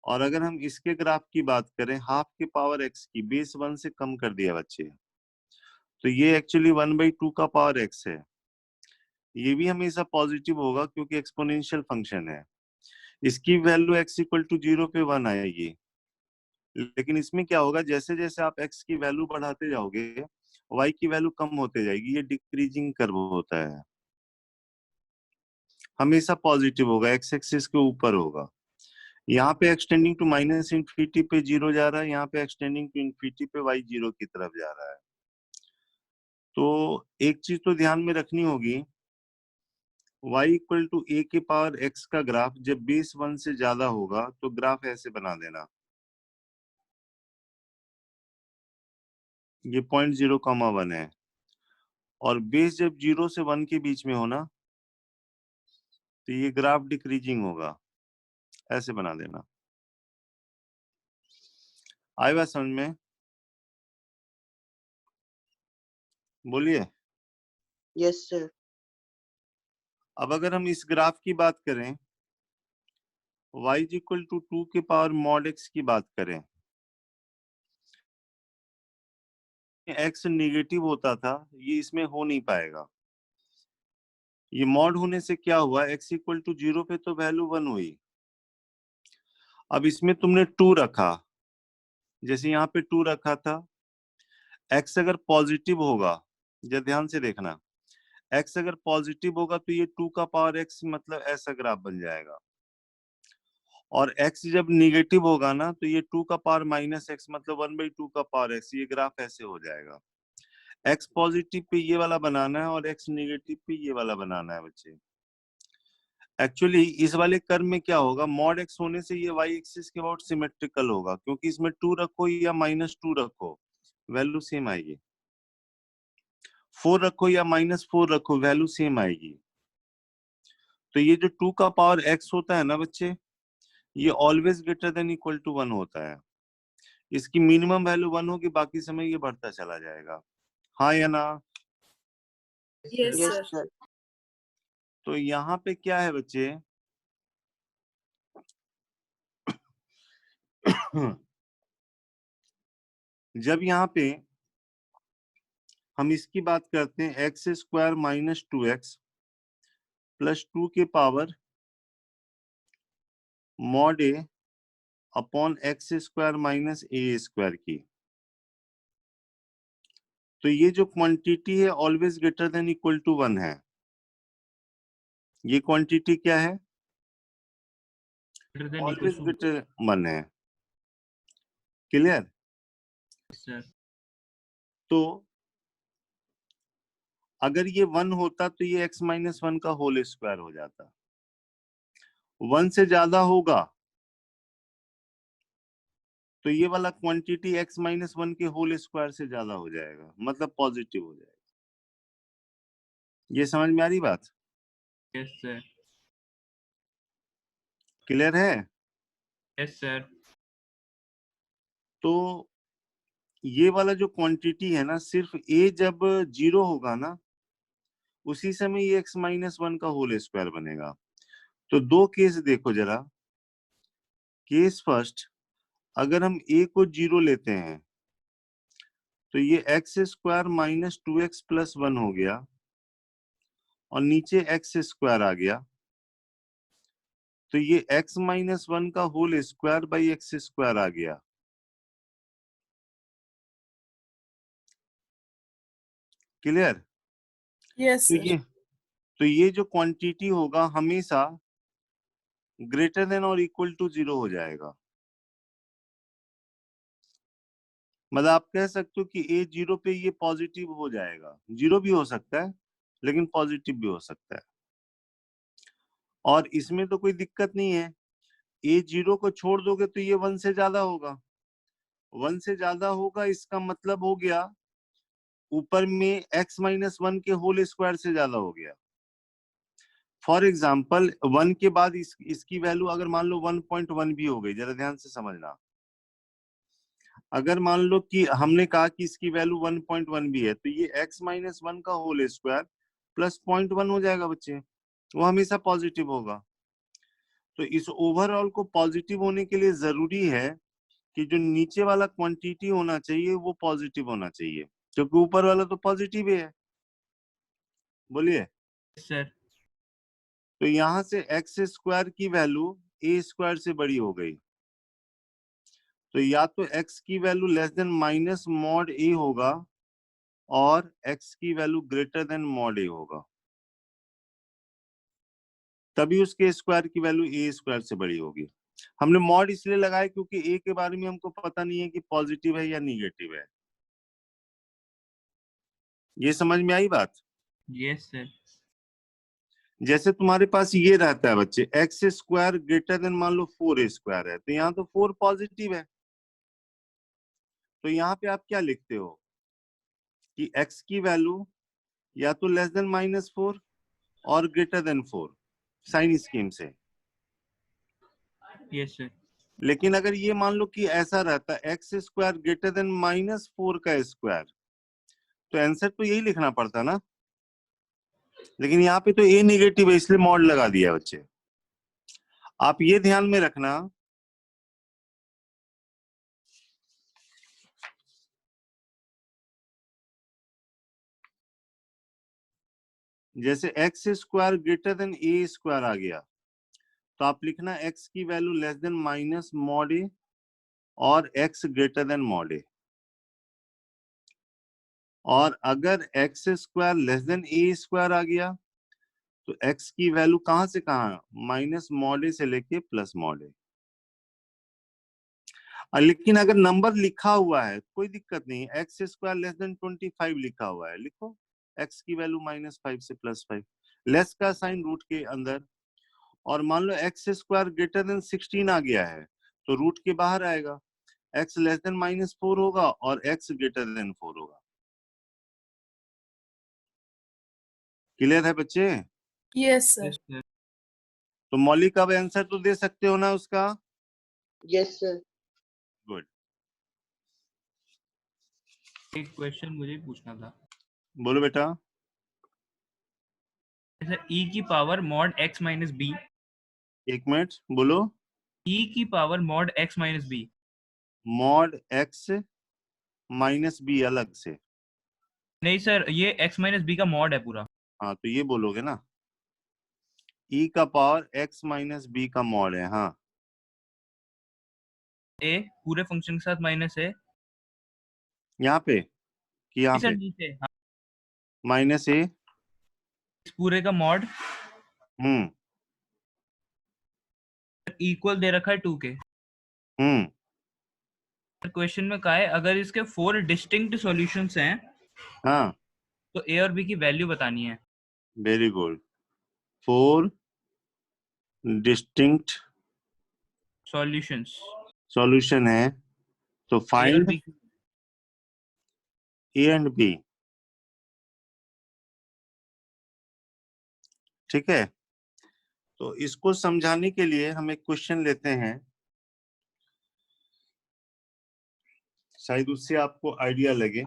और अगर हम इसके ग्राफ की बात करें, हाफ के पावर एक्स की बेस 1 से कम कर दिया बच्चे, तो ये एक्चुअली 1/2 का पावर एक्स है। ये भी हमेशा पॉजिटिव होगा क्योंकि एक्सपोनेंशियल फंक्शन है। इसकी वैल्यू x इक्वल टू 0 पे 1 आएगी। लेकिन इसमें क्या होगा, जैसे जैसे आप x की वैल्यू बढ़ाते जाओगे y की वैल्यू कम होते जाएगी। ये डिक्रीजिंग कर्व होता है, हमेशा पॉजिटिव होगा, x एक्सिस के ऊपर होगा। यहाँ पे एक्सटेंडिंग टू माइनस इंफिनिटी पे 0 जा रहा है, यहाँ पे एक्सटेंडिंग टू इंफिनिटी पे y 0 की तरफ जा रहा है। तो एक चीज तो ध्यान में रखनी होगी, y इक्वल टू a के पावर x का ग्राफ जब बेस 1 से ज्यादा होगा तो ग्राफ ऐसे बना देना, ये 0.0,1 है। और बेस जब 0 से 1 के बीच में हो ना, तो ये ग्राफ डिक्रीजिंग होगा, ऐसे बना देना। आई बात समझ में? बोलिए। Yes sir. अब अगर हम इस ग्राफ की बात करें, y इक्वल टू 2 के पावर मॉड x की बात करें, x नेगेटिव होता था, ये इसमें हो नहीं पाएगा। ये मॉड होने से क्या हुआ, x इक्वल टू 0 पे तो वैल्यू 1 हुई। अब इसमें तुमने 2 रखा, जैसे यहाँ पे 2 रखा था, x अगर पॉजिटिव होगा, जरा ध्यान से देखना, x अगर पॉजिटिव होगा तो ये 2 का पावर x मतलब ऐसा ग्राफ बन जाएगा। और x जब निगेटिव होगा ना, तो ये 2 का पावर माइनस x मतलब 1/2 का पावर x, ये ग्राफ ऐसे हो जाएगा। x पॉजिटिव पे ये वाला बनाना है और x निगेटिव पे ये वाला बनाना है बच्चे। एक्चुअली इस वाले कर्व में क्या होगा, मॉड x होने से ये y एक्सिस के अबाउट सिमेट्रिकल होगा, क्योंकि इसमें 2 रखो या -2 रखो वैल्यू सेम आएगी, 4 रखो या -4 रखो वैल्यू सेम आएगी। तो ये जो 2 का पावर x होता है ना बच्चे, ये always greater than equal to 1 होता है। इसकी मिनिमम वैल्यू 1 होगी, बाकी समय ये बढ़ता चला जाएगा। हाँ या ना? Yes yes sir. सर। तो यहाँ पे क्या है बच्चे, जब यहाँ पे हम इसकी बात करते हैं x² - 2x + 2 के power mod a upon x² - a² की, तो ये जो क्वांटिटी है always greater than equal to 1 है। ये क्वांटिटी क्या है, ऑलवेज ग्रेटर 1 है। क्लियर? सर। तो अगर ये 1 होता तो ये x - 1 का होल स्क्वायर हो जाता। 1 से ज्यादा होगा तो ये वाला क्वांटिटी x - 1 के होल स्क्वायर से ज्यादा हो जाएगा, मतलब पॉजिटिव हो जाएगा। ये समझ में आ रही बात? Yes sir. क्लियर है? Yes sir. तो ये वाला जो क्वांटिटी है ना, सिर्फ a जब 0 होगा ना, उसी समय ये x - 1 का होल स्क्वायर बनेगा। तो दो केस देखो जरा। केस फर्स्ट, अगर हम a को 0 लेते हैं तो ये x² - 2x + 1 हो गया और नीचे x² आ गया, तो ये x - 1 का होल स्क्वायर बाई x² आ गया। क्लियर? Yes sir. तो ये जो क्वांटिटी होगा हमेशा ग्रेटर देन और इक्वल टू 0 हो जाएगा। मतलब आप कह सकते हो कि a 0 पे ये पॉजिटिव हो जाएगा, 0 भी हो सकता है लेकिन पॉजिटिव भी हो सकता है। और इसमें तो कोई दिक्कत नहीं है, a 0 को छोड़ दोगे तो ये 1 से ज्यादा होगा। 1 से ज्यादा होगा इसका मतलब हो गया ऊपर में x - 1 के होल स्क्वायर से ज्यादा हो गया। फॉर एग्जाम्पल 1 के बाद इसकी वैल्यू अगर मान लो 1.1 भी हो गई, जरा ध्यान से समझना। अगर मान लो कि हमने कहा कि इसकी वैल्यू 1.1 भी है, तो ये x - 1 का होल स्क्वायर + 0.1 हो जाएगा बच्चे, वो हमेशा पॉजिटिव होगा। तो इस ओवरऑल को पॉजिटिव होने के लिए जरूरी है कि जो नीचे वाला क्वांटिटी होना चाहिए वो पॉजिटिव होना चाहिए, क्योंकि ऊपर वाला तो पॉजिटिव ही है। बोलिए। Yes, sir. तो यहां से एक्स स्क्वायर की वैल्यू ए स्क्वायर से बड़ी हो गई, तो या तो एक्स की value less than minus mod a होगा और एक्स की value greater than mod a होगा, तभी उसके स्क्वायर की वैल्यू ए स्क्वायर से बड़ी होगी। हमने मॉड इसलिए लगाया क्योंकि ए के बारे में हमको पता नहीं है कि पॉजिटिव है या निगेटिव है। ये समझ में आई बात? Yes, sir. जैसे तुम्हारे पास ये रहता है बच्चे, एक्स स्क्वायर ग्रेटर देन मान लो 4 स्क्वायर है, तो यहाँ तो 4 पॉजिटिव है, तो यहाँ पे आप क्या लिखते हो कि एक्स की वैल्यू या तो लेस देन -4 और ग्रेटर देन 4 साइन स्कीम से। Yes, sir. लेकिन अगर ये मान लो कि ऐसा रहता है एक्स स्क्वायर ग्रेटर देन -4 का स्क्वायर, तो आंसर तो यही लिखना पड़ता ना, लेकिन यहाँ पे तो ए निगेटिव है इसलिए मॉड लगा दिया बच्चे। आप ये ध्यान में रखना, जैसे x square greater than a square आ गया, तो आप लिखना एक्स की value less than minus mod a और x greater than mod a. और अगर x square less than a square आ गया तो एक्स की वैल्यू कहां से कहां, माइनस मॉड ए से लेके प्लस मॉड ए। लेकिन अगर नंबर लिखा हुआ है कोई दिक्कत नहीं, एक्स स्क्वायर लेस देन 25 लिखा हुआ है, लिखो एक्स की वैल्यू -5 से +5, लेस का साइन रूट के अंदर। और मान लो एक्स स्क्वायर ग्रेटर देन 16 आ गया है तो रूट के बाहर आएगा, एक्स लेस देन -4 होगा और एक्स ग्रेटर देन 4 होगा। क्लियर है बच्चे? Yes, sir. Yes, sir. तो मौलिक अब आंसर तो दे सकते हो ना उसका? Yes, sir. गुड। एक क्वेश्चन मुझे पूछना था। बोलो बेटा। जैसे e की power mod x minus B, एक मिनट बोलो। e की power mod x minus B. Mod X minus B अलग से? नहीं सर, ये x माइनस बी का मॉड है पूरा। हाँ तो ये बोलोगे ना, ई का पावर एक्स माइनस बी का मॉड है। हाँ ए पूरे फंक्शन के साथ माइनस है। यहाँ पे कि यहाँ सर पे नीचे, हाँ, माइनस ए। इस पूरे का मॉड हम्म इक्वल दे रखा है 2 के। हम्म क्वेश्चन में कहा है अगर इसके 4 डिस्टिंक्ट सॉल्यूशंस हैं हाँ तो ए और बी की वैल्यू बतानी है। Very good. 4 distinct solutions solution है, तो ए और find B. A and B. ठीक है, तो इसको समझाने के लिए हम एक क्वेश्चन लेते हैं, शायद उससे आपको आइडिया लगे।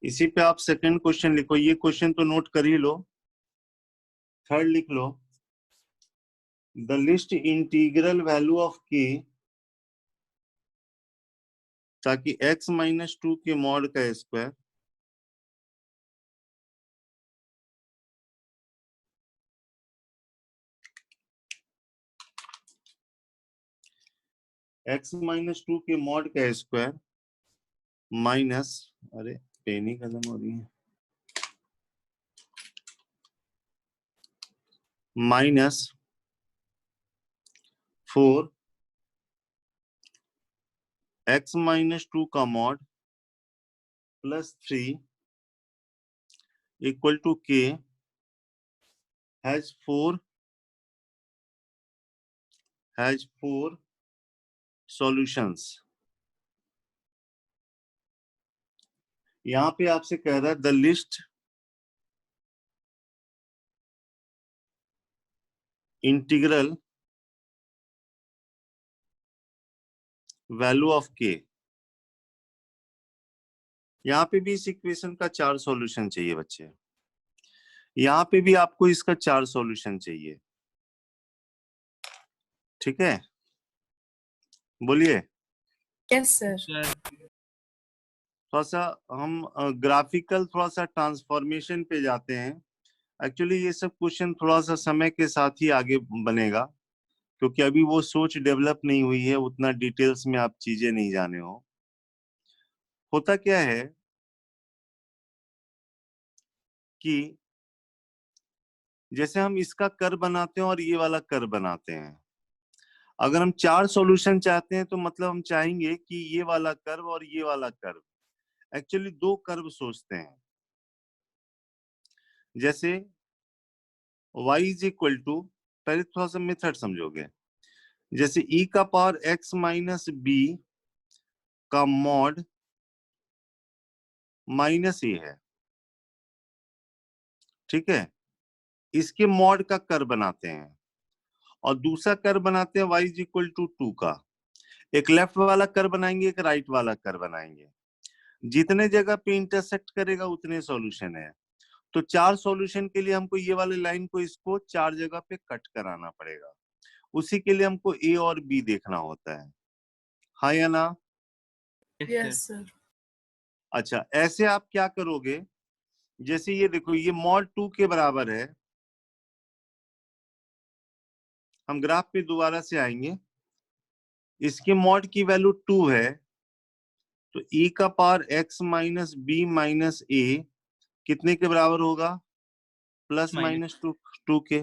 इसी पे आप सेकंड क्वेश्चन लिखो, ये क्वेश्चन तो नोट कर ही लो। थर्ड लिख लो, the least integral value of k ताकि x माइनस 2 के मॉड का स्क्वायर x माइनस 2 के मॉड का स्क्वायर माइनस, अरे पेन ही खत्म हो रही है, माइनस 4 x माइनस 2 का mod plus 3 equal to k has 4 solutions. यहां पे आपसे कह रहा है the least integral value of k। यहाँ पे भी इस इक्वेशन का 4 सॉल्यूशन चाहिए बच्चे, यहाँ पे भी आपको इसका 4 सॉल्यूशन चाहिए, ठीक है, बोलिए। Yes, sir. सर थोड़ा सा हम ग्राफिकल थोड़ा सा ट्रांसफॉर्मेशन पे जाते हैं। एक्चुअली ये सब क्वेश्चन थोड़ा सा समय के साथ ही आगे बनेगा, क्योंकि अभी वो सोच डेवलप नहीं हुई है, उतना डिटेल्स में आप चीजें नहीं जाने हो। होता क्या है कि जैसे हम इसका कर्व बनाते हैं और ये वाला कर्व बनाते हैं, अगर हम 4 सॉल्यूशन चाहते हैं तो मतलब हम चाहेंगे कि ये वाला कर्व और ये वाला कर्व, एक्चुअली 2 कर्व सोचते हैं। जैसे y इज इक्वल टू, पहले थोड़ा सा मेथड समझोगे, जैसे e का पावर x माइनस बी का मॉड माइनस ए है, ठीक है, इसके मॉड का कर्व बनाते हैं, और दूसरा कर्व बनाते हैं y इज इक्वल टू 2 का। एक लेफ्ट वाला कर्व बनाएंगे, एक राइट वाला कर्व बनाएंगे, जितने जगह पे इंटरसेक्ट करेगा उतने सॉल्यूशन है। तो 4 सॉल्यूशन के लिए हमको ये वाले लाइन को इसको 4 जगह पे कट कराना पड़ेगा, उसी के लिए हमको ए और बी देखना होता है, हाँ या ना? Yes, sir. अच्छा, ऐसे आप क्या करोगे, जैसे ये देखो ये मॉड 2 के बराबर है, हम ग्राफ पे दोबारा से आएंगे, इसके मॉड की वैल्यू 2 है, तो e का power x minus b minus a कितने के बराबर होगा, प्लस माइनस 2 के।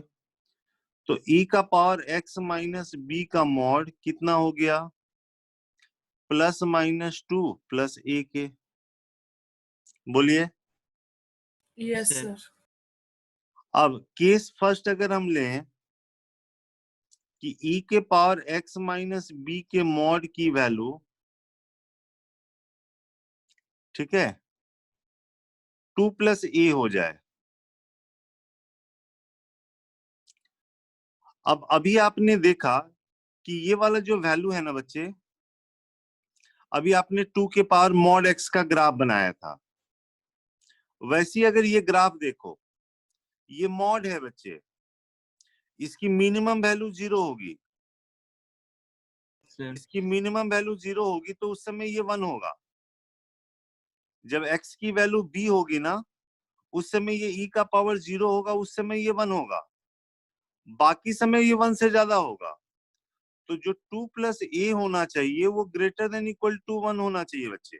तो e का पावर x माइनस बी का मॉड कितना हो गया, प्लस माइनस 2 प्लस ए के, बोलिए। Yes, Sir. sir. अब केस फर्स्ट अगर हम लें कि e के पावर x माइनस बी के मॉड की वैल्यू, ठीक है, 2 प्लस ए हो जाए। अब अभी आपने देखा कि ये वाला जो वैल्यू है ना बच्चे, अभी आपने 2 के पावर मॉड x का ग्राफ बनाया था, वैसे ही अगर ये ग्राफ देखो, ये मॉड है बच्चे, इसकी मिनिमम वैल्यू 0 होगी, सर इसकी मिनिमम वैल्यू 0 होगी, तो उस समय ये 1 होगा। जब x की वैल्यू b होगी ना, उस समय ये e का पावर 0 होगा, उस समय ये 1 होगा, बाकी समय ये 1 से ज्यादा होगा। तो जो 2 प्लस ए होना चाहिए वो ग्रेटर देन इक्वल टू 1 होना चाहिए बच्चे,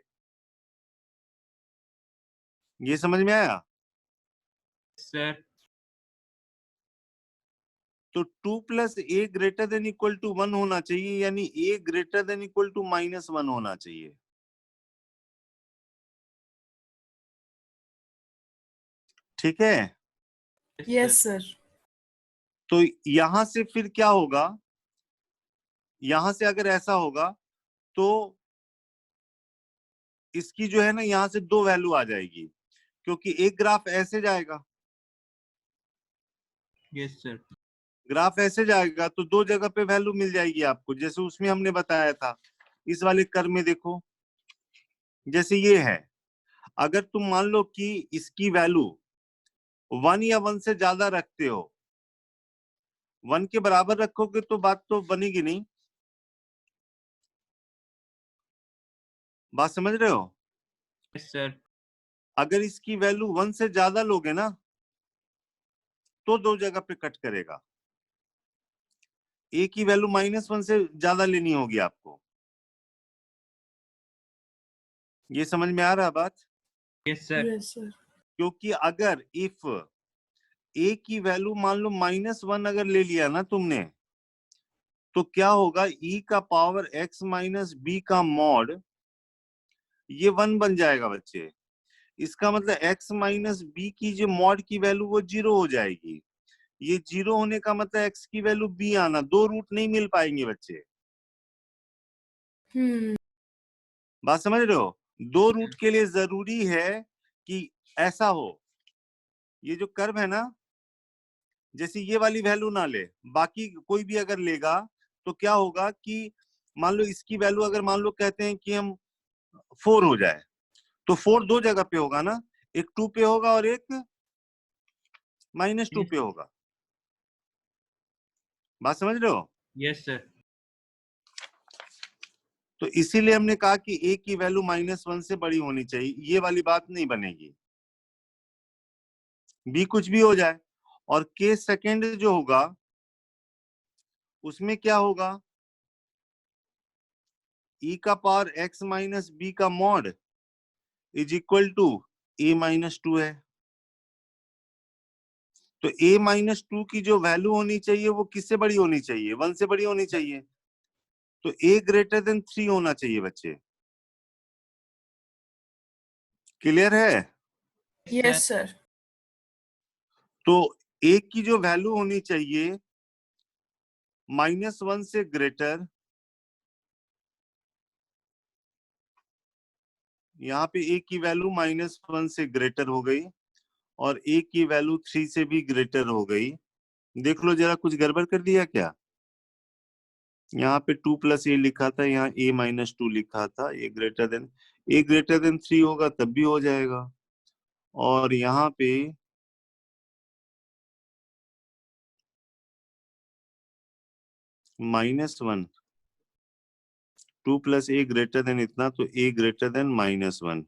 ये समझ में आया? सर तो 2 plus a greater than equal to 1 होना चाहिए, यानी a greater than equal to minus 1 होना चाहिए, ठीक है। Yes, sir. तो यहां से फिर क्या होगा, यहां से अगर ऐसा होगा तो इसकी जो है ना यहां से 2 वैल्यू आ जाएगी, क्योंकि एक ग्राफ ऐसे जाएगा, यस सर ग्राफ ऐसे जाएगा तो 2 जगह पे वैल्यू मिल जाएगी आपको, जैसे उसमें हमने बताया था। इस वाले कर्व में देखो, जैसे ये है, अगर तुम मान लो कि इसकी वैल्यू 1 या 1 से ज्यादा रखते हो, 1 के बराबर रखोगे तो बात तो बनेगी नहीं, बात समझ रहे हो? Yes sir. अगर इसकी वैल्यू 1 से ज्यादा लोगे ना तो दो जगह पे कट करेगा। ए की वैल्यू -1 से ज्यादा लेनी होगी आपको। ये समझ में आ रहा है बात? Yes sir. Yes, sir. क्योंकि अगर इफ ए की वैल्यू मान लो -1 अगर ले लिया ना तुमने, तो क्या होगा, ई का पावर x माइनस बी का मॉड ये 1 बन जाएगा बच्चे। इसका मतलब x माइनस बी की जो मॉड की वैल्यू वो 0 हो जाएगी। ये 0 होने का मतलब x की वैल्यू b आना, दो रूट नहीं मिल पाएंगे बच्चे। बात समझ रहे हो? दो रूट के लिए जरूरी है कि ऐसा हो, ये जो कर्व है ना, जैसे ये वाली वैल्यू ना ले, बाकी कोई भी अगर लेगा तो क्या होगा कि मान लो इसकी वैल्यू अगर मान लो कहते हैं कि हम 4 हो जाए, तो 4 दो जगह पे होगा ना, एक 2 पे होगा और एक -2 पे होगा। बात समझ रहे हो? Yes sir. तो इसीलिए हमने कहा कि a की वैल्यू -1 से बड़ी होनी चाहिए, ये वाली बात नहीं बनेगी। b कुछ भी हो जाए, और k सेकेंड जो होगा उसमें क्या होगा, e का पावर x माइनस बी का mod is equal to a-2 है। तो a-2 की जो वैल्यू होनी चाहिए वो किससे बड़ी होनी चाहिए? 1 से बड़ी होनी चाहिए। तो a ग्रेटर देन 3 होना चाहिए बच्चे। क्लियर है? Yes, sir. तो a की जो वैल्यू होनी चाहिए -1 से ग्रेटर, यहाँ पे a की वैल्यू -1 से ग्रेटर हो गई और a की वैल्यू 3 से भी ग्रेटर हो गई। देख लो जरा कुछ गड़बड़ कर दिया क्या? यहाँ पे 2 + a लिखा था, यहाँ a-2 लिखा था। a ग्रेटर देन 3 होगा तब भी हो जाएगा। और यहाँ पे -1, 2 + a ग्रेटर देन इतना, तो a ग्रेटर देन -1।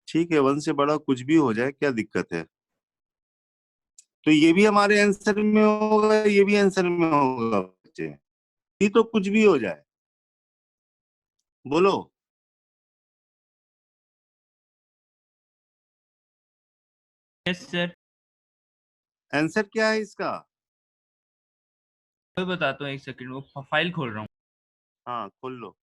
ठीक है, 1 से बड़ा कुछ भी हो जाए, क्या दिक्कत है? तो ये भी हमारे आंसर में होगा, ये भी आंसर में होगा बच्चे। ये तो कुछ भी हो जाए, बोलो। Yes sir. आंसर क्या है इसका? मैं बताता हूँ, एक सेकंड, वो फाइल खोल रहा हूँ। हाँ खोल लो।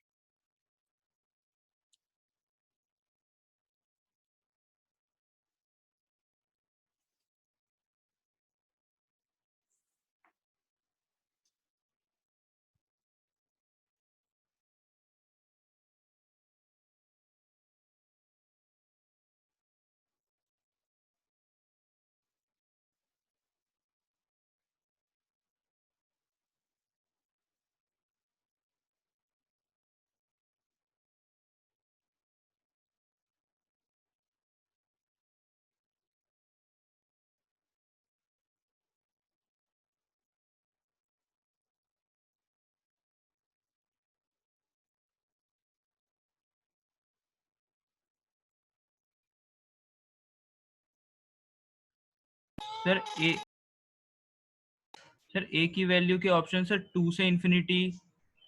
सर ए की वैल्यू के ऑप्शन सर 2 से इंफिनिटी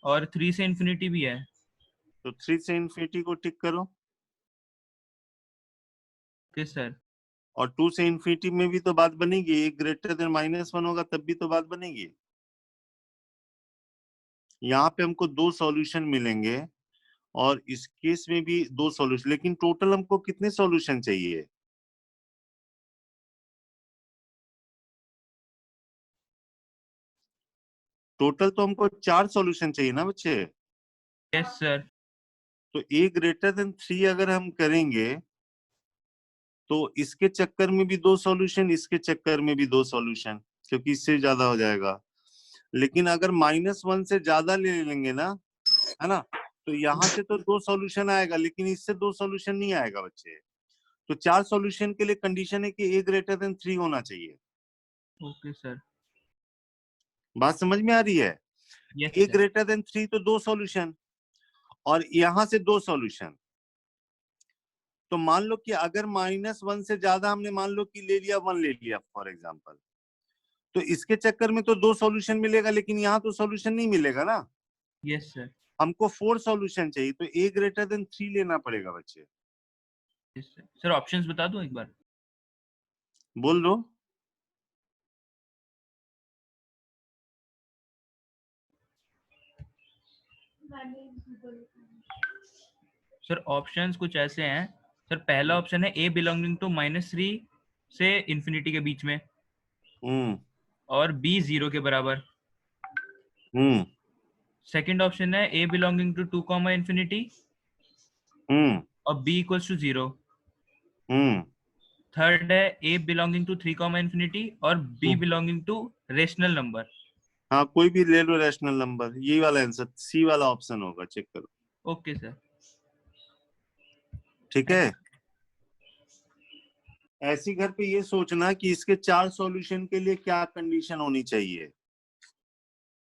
और 3 से इंफिनिटी भी है। तो 3 से इन्फिनिटी को टिक करो, ओके सर। और 2 से इन्फिनिटी में भी तो बात बनेगी, एक ग्रेटर देन -1 होगा तब भी तो बात बनेगी। यहाँ पे हमको दो सॉल्यूशन मिलेंगे और इस केस में भी दो सॉल्यूशन, लेकिन टोटल हमको कितने सॉल्यूशन चाहिए? टोटल तो हमको 4 सॉल्यूशन चाहिए ना बच्चे। Yes sir. तो a ग्रेटर देन 3 अगर हम करेंगे तो इसके चक्कर में भी दो सॉल्यूशन, इसके चक्कर में भी दो सॉल्यूशन, क्योंकि इससे ज्यादा हो जाएगा। लेकिन अगर -1 से ज्यादा ले लेंगे ना, है ना, तो यहाँ से तो दो सॉल्यूशन आएगा, लेकिन इससे दो सॉल्यूशन नहीं आएगा बच्चे। तो 4 सॉल्यूशन के लिए कंडीशन है कि a ग्रेटर देन 3 होना चाहिए। Okay sir. बात समझ में आ रही है? Yes a sir. Greater than 3 तो दो सॉल्यूशन, और यहां से 2 सॉल्यूशन। तो मान लो कि अगर -1 से ज्यादा हमने मान लो कि ले लिया 1 ले लिया फॉर एग्जांपल, तो इसके चक्कर में तो 2 सॉल्यूशन मिलेगा, लेकिन यहाँ तो सॉल्यूशन नहीं मिलेगा ना। Yes sir. हमको 4 सॉल्यूशन चाहिए, तो a ग्रेटर देन 3 लेना पड़ेगा बच्चे। Yes sir. सर ऑप्शंस बता दूं एक बार? बोल दो। सर ऑप्शंस कुछ ऐसे हैं सर। पहला ऑप्शन है ए बिलोंगिंग टू -3 से इंफिनिटी के बीच में, हम्म और बी 0 के बराबर। हम्म सेकंड ऑप्शन है a belonging to 2 comma infinity hmm और b equals to 0। Hmm third है a belonging to 3 comma infinity और b belonging to rational number. हाँ, कोई भी ले लो रैशनल नंबर। यही वाला आंसर, सी वाला ऑप्शन होगा, चेक करो। Okay sir. ठीक है। ऐसी घर पे ये सोचना कि इसके 4 सॉल्यूशन के लिए क्या कंडीशन होनी चाहिए।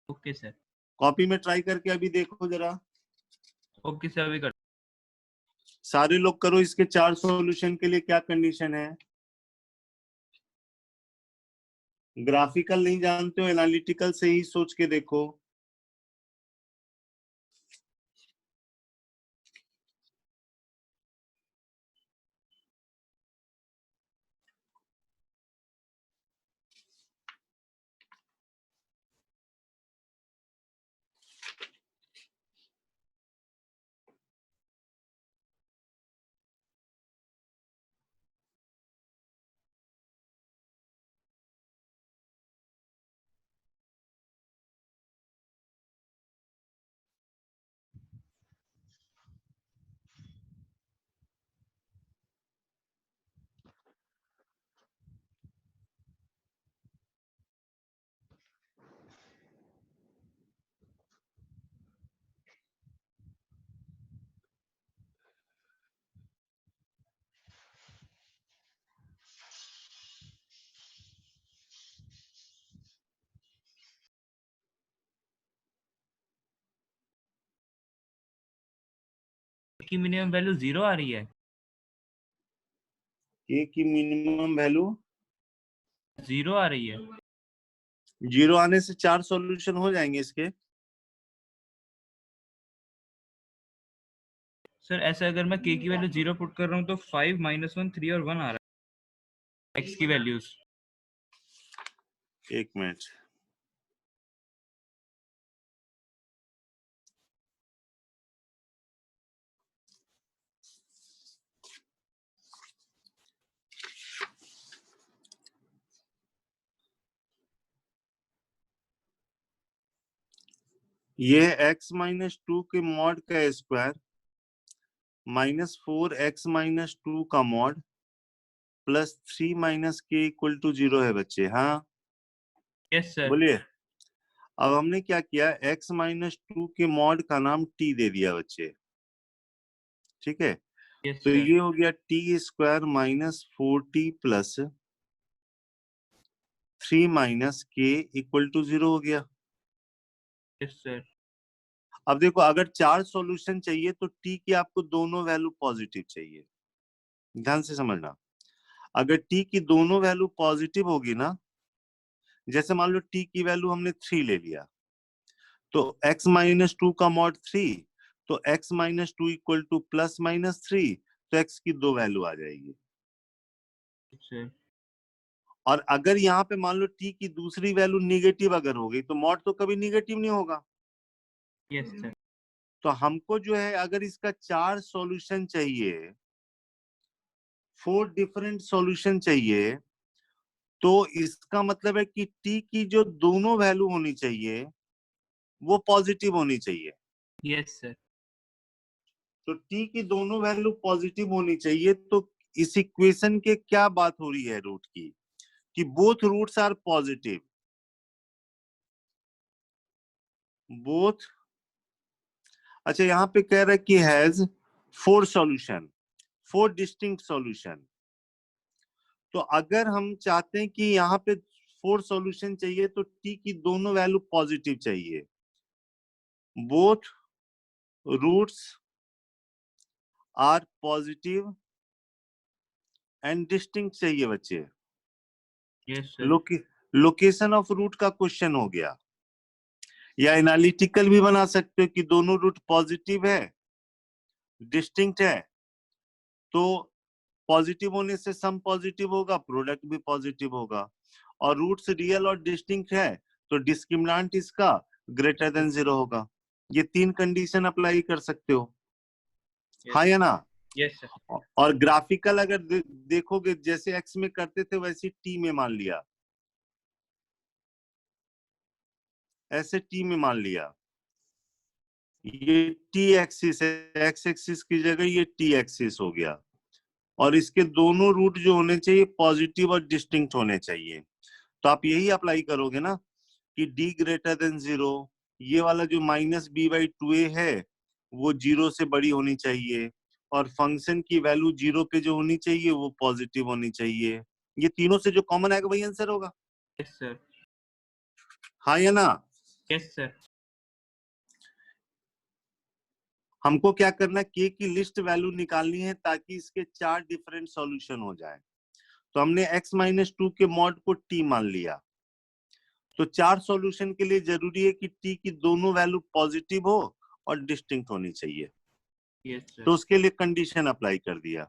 Okay sir. कॉपी में ट्राई करके अभी देखो जरा। ओके सर, अभी कर। सारे लोग करो, इसके 4 सॉल्यूशन के लिए क्या कंडीशन है। ग्राफिकल नहीं जानते हो, एनालिटिकल से ही सोच के देखो। की मिनिमम वैल्यू 0 आ रही है। ए की मिनिमम वैल्यू 0 आ रही है। 0 आने से 4 सॉल्यूशन हो जाएंगे इसके। सर ऐसे अगर मैं k की वैल्यू 0 पुट कर रहा हूँ तो 5 -1 3 और 1 आ रहा है x की वैल्यूज। एक मिनट। ये x-2 के मॉड का स्क्वायर -4x-2 का मॉड प्लस 3 - k = 0 है बच्चे। हाँ यस सर। बोलिए। अब हमने क्या किया, x-2 के मॉड का नाम t दे दिया बच्चे। ठीक है, यस तो सर। ये हो गया t² -4t प्लस 3 - k = 0 हो गया। Yes sir. अब देखो, अगर 4 सॉल्यूशन चाहिए तो t की आपको दोनों वैल्यू पॉजिटिव चाहिए। ध्यान से समझना, अगर t की दोनों वैल्यू पॉजिटिव होगी ना, जैसे मान लो t की वैल्यू हमने 3 ले लिया, तो x-2 का मॉड 3, तो x-2 = +-3, तो x की 2 वैल्यू आ जाएगी। सर। और अगर यहाँ पे मान लो t की दूसरी वैल्यू निगेटिव अगर हो गई, तो मॉड तो कभी निगेटिव नहीं होगा। Yes sir. तो हमको जो है, अगर इसका 4 सॉल्यूशन चाहिए, 4 डिफरेंट सॉल्यूशन चाहिए, तो इसका मतलब है कि t की जो दोनों वैल्यू होनी चाहिए वो पॉजिटिव होनी चाहिए। Yes sir. तो t की दोनों वैल्यू पॉजिटिव होनी चाहिए। तो इस इक्वेशन के क्या बात हो रही है रूट की, कि both roots are positive. Both, अच्छा यहाँ पे कह रहा है कि हैज 4 सॉल्यूशन, 4 डिस्टिंक्ट सॉल्यूशन। तो अगर हम चाहते हैं कि यहाँ पे 4 सॉल्यूशन चाहिए, तो t की दोनों वैल्यू पॉजिटिव चाहिए। Both roots are positive and distinct चाहिए बच्चे। Yes sir. Location of root का क्वेश्चन हो गया, या एनालिटिकल भी बना सकते हो कि दोनों रूट पॉजिटिव है, डिस्टिंक्ट है, तो पॉजिटिव होने से सम पॉजिटिव होगा, प्रोडक्ट भी पॉजिटिव होगा। और रूट्स रियल और डिस्टिंक्ट है तो डिस्क्रिमिनेंट इसका ग्रेटर देन 0 होगा। ये 3 कंडीशन अप्लाई कर सकते हो, हाँ या ना? Yes sir. और ग्राफिकल अगर देखोगे जैसे एक्स में करते थे वैसे टी में मान लिया, ऐसे टी में मान लिया। ये टी एक्सिस है, एक्स एक्सिस की जगह ये टी एक्सिस हो गया, और इसके दोनों रूट जो होने चाहिए पॉजिटिव और डिस्टिंक्ट होने चाहिए। तो आप यही अप्लाई करोगे ना कि d ग्रेटर देन 0, ये वाला जो माइनस b/2a है वो 0 से बड़ी होनी चाहिए, और फंक्शन की वैल्यू 0 पे जो होनी चाहिए वो पॉजिटिव होनी चाहिए। ये तीनों से जो कॉमन आएगा वही आंसर होगा, यस सर। हाँ या ना? Yes sir. हमको क्या करना है, k की लिस्ट वैल्यू निकालनी है ताकि इसके 4 डिफरेंट सॉल्यूशन हो जाए। तो हमने x-2 के मॉड को t मान लिया, तो 4 सॉल्यूशन के लिए जरूरी है कि t की दोनों वैल्यू पॉजिटिव हो और डिस्टिंक्ट होनी चाहिए। Yes sir. तो उसके लिए कंडीशन अप्लाई कर दिया।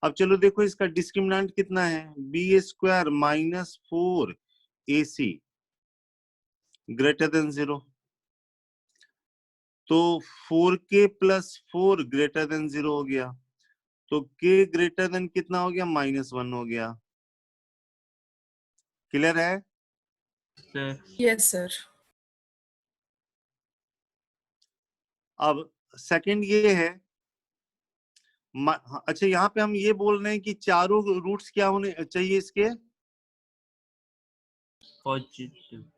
अब चलो देखो इसका डिस्क्रिमिनेंट कितना है, b² minus 4ac greater than 0। तो 4k प्लस 4 ग्रेटर देन 0 हो गया, तो k ग्रेटर देन कितना हो गया, -1 हो गया। क्लियर है? सर। Yes, sir. अब सेकंड ये है, अच्छा यहाँ पे हम ये बोल रहे हैं कि चारों रूट्स क्या होने चाहिए इसके, पॉजिटिव।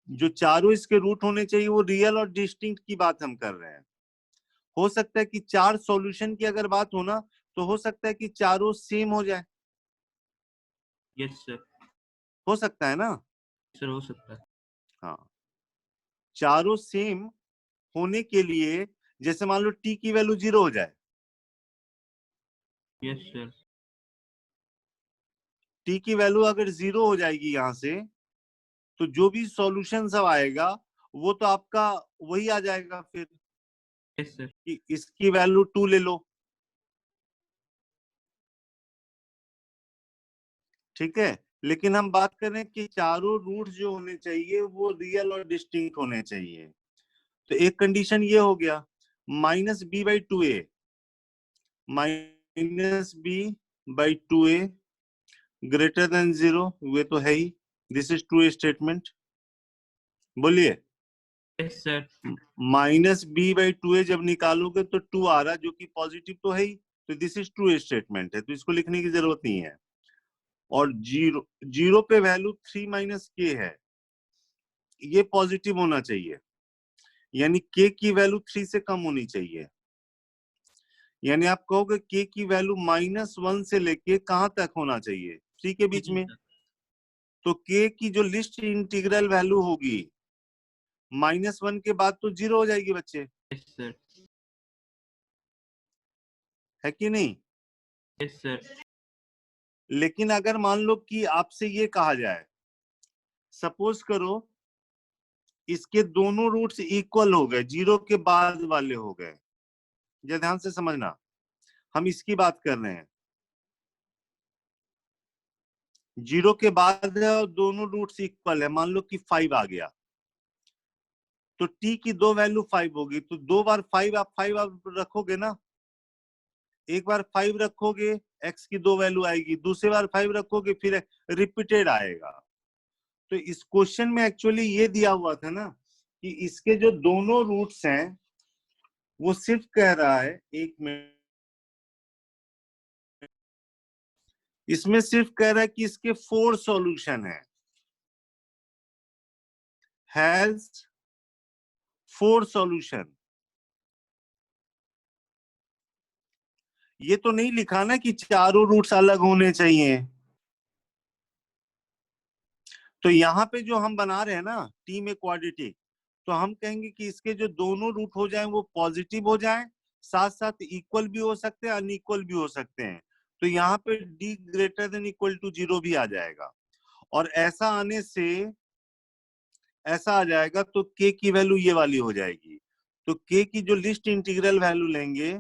जो चारों इसके रूट होने चाहिए वो रियल और डिस्टिंक्ट की बात हम कर रहे हैं। हो सकता है कि 4 सॉल्यूशन की अगर बात हो ना तो हो सकता है कि चारों सेम हो जाए, यस सर। हो सकता है ना? सर हो सकता है। हाँ, चारों सेम होने के लिए जैसे मान लो t की वैल्यू 0 हो जाए, यस सर। t की वैल्यू अगर 0 हो जाएगी यहां से, तो जो भी सॉल्यूशन सब आएगा वो तो आपका वही आ जाएगा फिर यस सर। कि इसकी वैल्यू 2 ले लो, ठीक है। लेकिन हम बात कर रहे हैं कि चारों रूट जो होने चाहिए वो रियल और डिस्टिंक्ट होने चाहिए। तो एक कंडीशन ये हो गया, -b/2a -b/2a ग्रेटर देन 0, वे तो है ही, दिस इज ट्रू स्टेटमेंट। बोलिए, यस सर। -b/2a जब निकालोगे तो 2 आ रहा जो कि पॉजिटिव तो है ही, तो दिस इज ट्रू स्टेटमेंट है, तो इसको लिखने की जरूरत नहीं है। और 0 पे वैल्यू 3 - k है, ये पॉजिटिव होना चाहिए, यानी k की वैल्यू 3 से कम होनी चाहिए। यानी आप कहोगे k की वैल्यू -1 से लेके कहां तक होना चाहिए, 3 के बीच में। तो k की जो लिस्ट इंटीग्रल वैल्यू होगी -1 के बाद तो 0 हो जाएगी बच्चे, यस सर। है कि नहीं? Yes sir. लेकिन अगर मान लो कि आपसे ये कहा जाए, सपोज करो इसके दोनों रूट्स इक्वल हो गए, 0 के बाद वाले हो गए, जरा ध्यान से समझना, हम इसकी बात कर रहे हैं। 0 के बाद है और दोनों रूट्स इक्वल है, मान लो कि 5 आ गया, तो t की 2 वैल्यू 5 होगी, तो 2 बार 5 आप रखोगे ना, एक बार 5 रखोगे x की 2 वैल्यू आएगी, दूसरी बार 5 रखोगे फिर रिपीटेड आएगा। तो इस क्वेश्चन में एक्चुअली ये दिया हुआ था ना कि इसके जो दोनों रूट्स हैं वो सिर्फ कह रहा है, एक मिनट, इसमें सिर्फ कह रहा है कि इसके 4 सॉल्यूशन है, हैज 4 सॉल्यूशन। ये तो नहीं लिखा ना कि चारों रूट्स अलग होने चाहिए। तो यहाँ पे जो हम बना रहे हैं ना टी में क्वाड्रेटिक, तो हम कहेंगे कि इसके जो दोनों रूट हो जाएं वो पॉजिटिव हो जाएं, साथ साथ इक्वल भी हो सकते हैं, अनइक्वल भी हो सकते हैं। तो यहाँ पे d greater than equal to 0 भी आ जाएगा, और ऐसा आने से ऐसा आ जाएगा तो k की वैल्यू ये वाली हो जाएगी। तो k की जो लिस्ट इंटीग्रल वैल्यू लेंगे,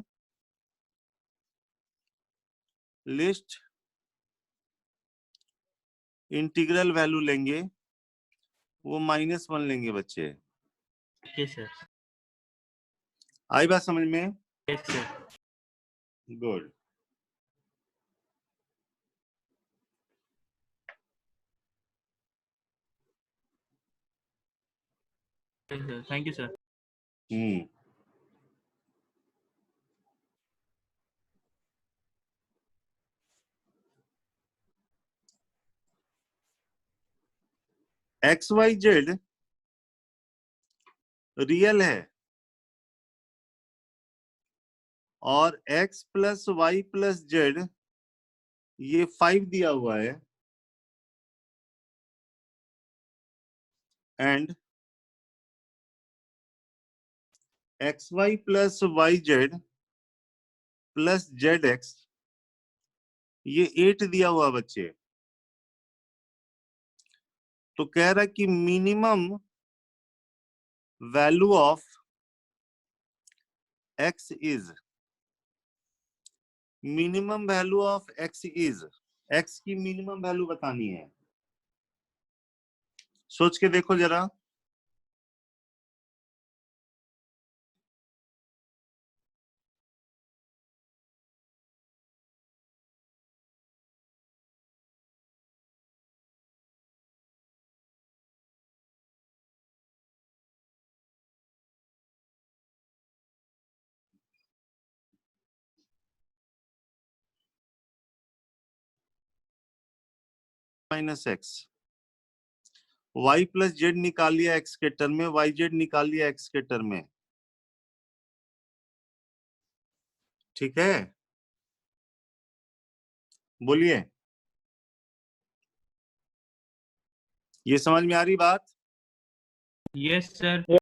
लिस्ट इंटीग्रल वैल्यू लेंगे, वो -1 लेंगे बच्चे। Yes sir. आई बात समझ में? Yes sir. Good. Thank you sir. X y z real है और x plus y plus z ये 5 दिया हुआ है, and x y plus y z plus z x ये 8 दिया हुआ बच्चे। तो कह रहा है कि minimum value of x is, minimum value of x is, x की मिनिमम वैल्यू बतानी है। सोच के देखो जरा। Minus x, y plus z निकाल लिया एक्स के टर्म में, वाई जेड निकाल लिया एक्स के टर्म में। ठीक है, बोलिए, ये समझ में आ रही बात? Yes sir.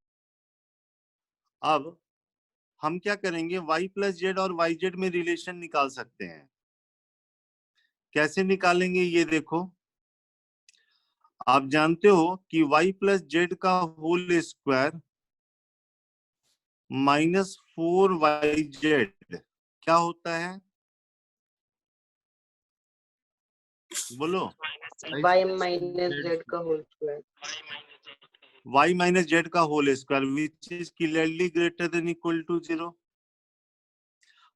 अब हम क्या करेंगे, y प्लस जेड और वाई जेड में रिलेशन निकाल सकते हैं। कैसे निकालेंगे ये देखो। आप जानते हो कि y प्लस जेड का होल स्क्वायर -4yz क्या होता है, बोलो। y minus z का होल स्क्वायर। y माइनस जेड का whole square which is clearly greater than equal to 0।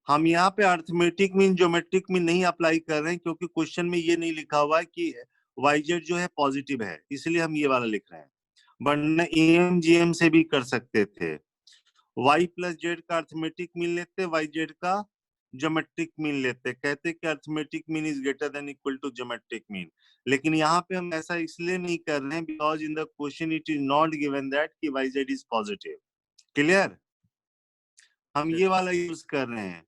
हम यहाँ पे अर्थमेटिक मीन ज्योमेट्रिक मीन नहीं अप्लाई कर रहे हैं, क्योंकि क्वेश्चन में ये नहीं लिखा हुआ है कि yz जो है पॉजिटिव है, इसलिए हम ये वाला लिख रहे हैं। वरना एम से भी कर सकते थे। y प्लस जेड का अर्थमेटिक मीन लेते, वाई जेड का ज्योमेट्रिक मीन लेते, कहते कि arithmetic mean is greater than equal to geometric mean. लेकिन यहाँ पे हम ऐसा इसलिए नहीं कर रहे हैं because in the question it is not given that कि yz इज पॉजिटिव। क्लियर? हम ये वाला यूज कर रहे हैं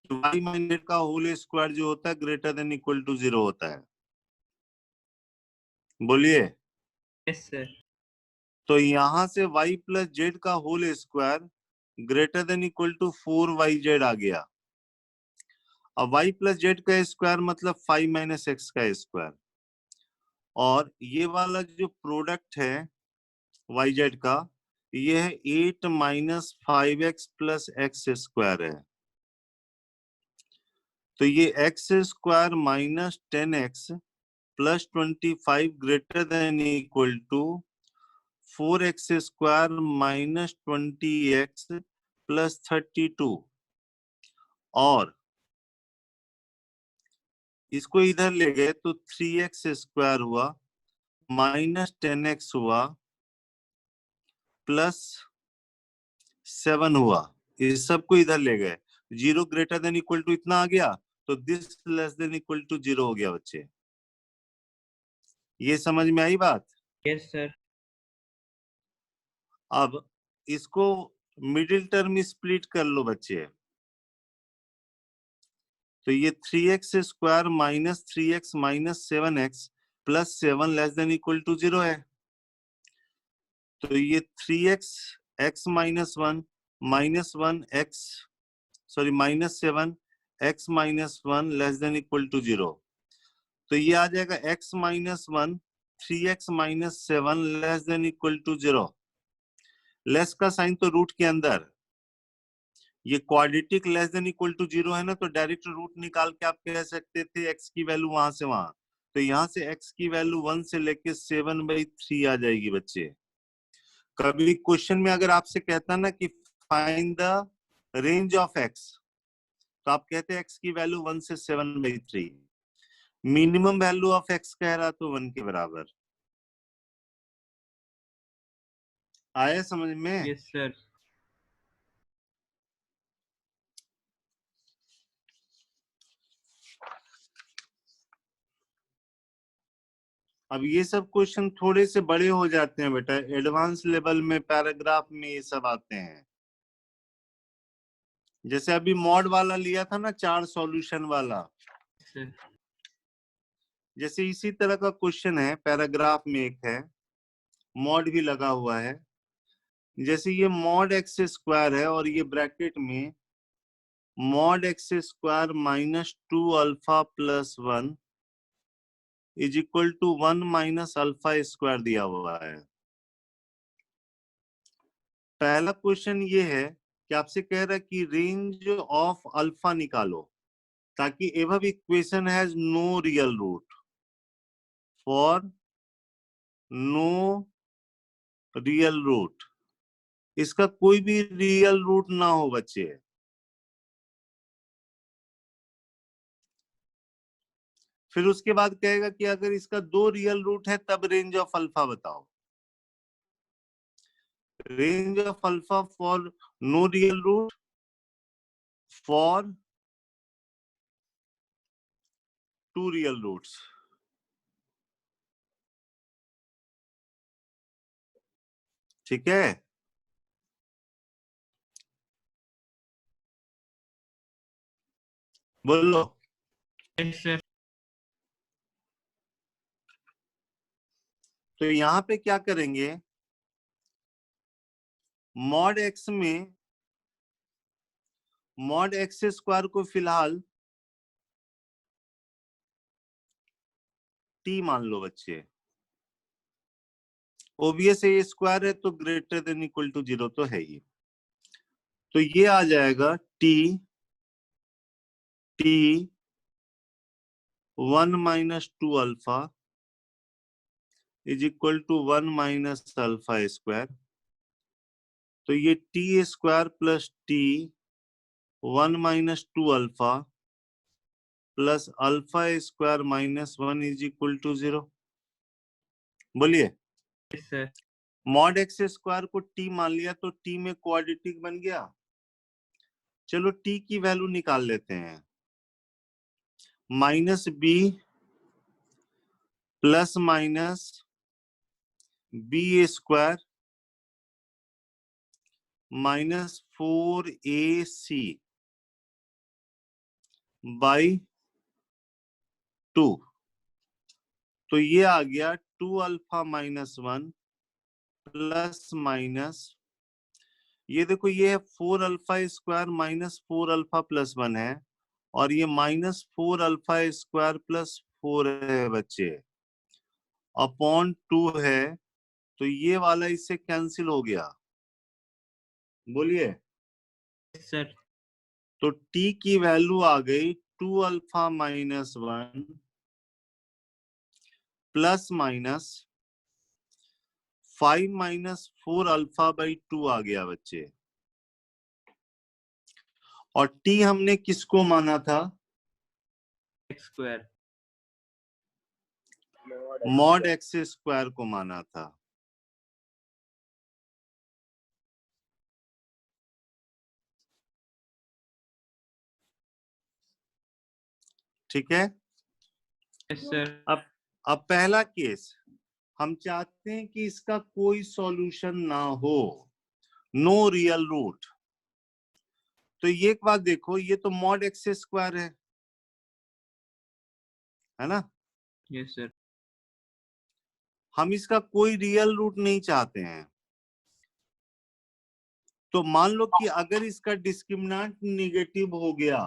कि y माइनस जेड का होल स्क्वायर जो होता है ग्रेटर देन इक्वल टू 0 होता है। बोलिए। Yes sir. तो यहां से y प्लस जेड का whole square greater than equal to 4yz आ गया। अब y प्लस जेड का स्क्वायर मतलब 5 माइनस एक्स का स्क्वायर, और ये वाला जो प्रोडक्ट है वाई जेड का ये है 8 minus 5x plus x square है। तो ये x square minus 10x plus 25 greater than equal to 4x square minus 20x plus 32, और इसको इधर ले गए तो 3x स्क्वायर हुआ माइनस 10x हुआ प्लस 7 हुआ। इस सबको इधर ले गए, 0 ग्रेटर देन इक्वल टू इतना आ गया, तो this less than equal to 0 हो गया बच्चे। ये समझ में आई बात? Yes sir. अब इसको मिडिल टर्म स्प्लिट कर लो बच्चे। तो ये 3x square minus 3x minus 7x plus 7 less than equal to 0 है। तो ये 3x x minus 1 -1 x sorry -7 x minus 1 less than equal to 0। तो ये आ जाएगा x minus 1 3x minus 7 less than equal to 0। Less का sign तो root के अंदर, ये quadratic less than equal to 0 है ना, तो डायरेक्ट रूट निकाल के आप कह सकते थे x की वैल्यू वहां से वहां, तो यहाँ से x की वैल्यू 1 से लेके 7/3 आ जाएगी बच्चे। कभी क्वेश्चन में अगर आपसे कहता ना कि find the range of x, तो आप कहते x की वैल्यू 1 से 7/3, मिनिमम वैल्यू ऑफ x कह रहा तो 1 के बराबर। आया समझ में? Yes sir. अब ये सब क्वेश्चन थोड़े से बड़े हो जाते हैं बेटा, एडवांस लेवल में पैराग्राफ में ये सब आते हैं। जैसे अभी मॉड वाला लिया था ना, 4 सॉल्यूशन वाला, सर जैसे इसी तरह का क्वेश्चन है, पैराग्राफ में एक है, मॉड भी लगा हुआ है। जैसे ये मॉड एक्स स्क्वायर है और ये ब्रैकेट में mod x square -2 alpha plus 1 is equal to 1 minus alpha square दिया हुआ है। पहला क्वेश्चन ये है कि आपसे कह रहा है कि रेंज ऑफ अल्फा निकालो, ताकि above equation has no real root, for no real root, इसका कोई भी रियल रूट ना हो बच्चे। फिर उसके बाद कहेगा कि अगर इसका 2 रियल रूट है तब रेंज ऑफ अल्फा बताओ। Range of alpha for no real root, for 2 real roots. ठीक है, बोलो। Yes sir. तो यहां पे क्या करेंगे, मॉड एक्स में मॉड एक्स स्क्वायर को फिलहाल टी मान लो बच्चे। ओबियस है, ये स्क्वायर है तो ग्रेटर देन इक्वल टू 0 तो है ही। तो ये आ जाएगा t 1 minus 2 alpha is equal to 1 minus alpha square. तो ये t square plus t 1 minus 2 alpha plus alpha square -1 is equal to 0। बोलिए। Yes sir. Mod x square को टी मान लिया तो टी में क्वाड्रेटिक बन गया। चलो टी की वैल्यू निकाल लेते हैं, -b plus minus b square -4ac by 2। तो ये आ गया 2 अल्फा -1 प्लस माइनस, ये देखो ये है 4 अल्फा स्क्वायर -4 अल्फा प्लस 1 है, और ये -4 अल्फा स्क्वायर प्लस 4 है बच्चे, अपॉन 2 है। तो ये वाला इससे कैंसिल हो गया। बोलिए। Yes sir. तो t की वैल्यू आ गई 2 alpha -1 plus minus 5 - 4 alpha by 2 आ गया बच्चे। और t हमने किसको माना था? X square. Mod x square को माना था। ठीक है। Yes sir. अब पहला केस, हम चाहते हैं कि इसका कोई सॉल्यूशन ना हो, नो रियल रूट। तो ये एक बात देखो, ये तो मॉड एक्स स्क्वायर है ना। Yes sir. हम इसका कोई रियल रूट नहीं चाहते हैं, तो मान लो कि अगर इसका डिस्क्रिमिनेंट निगेटिव हो गया,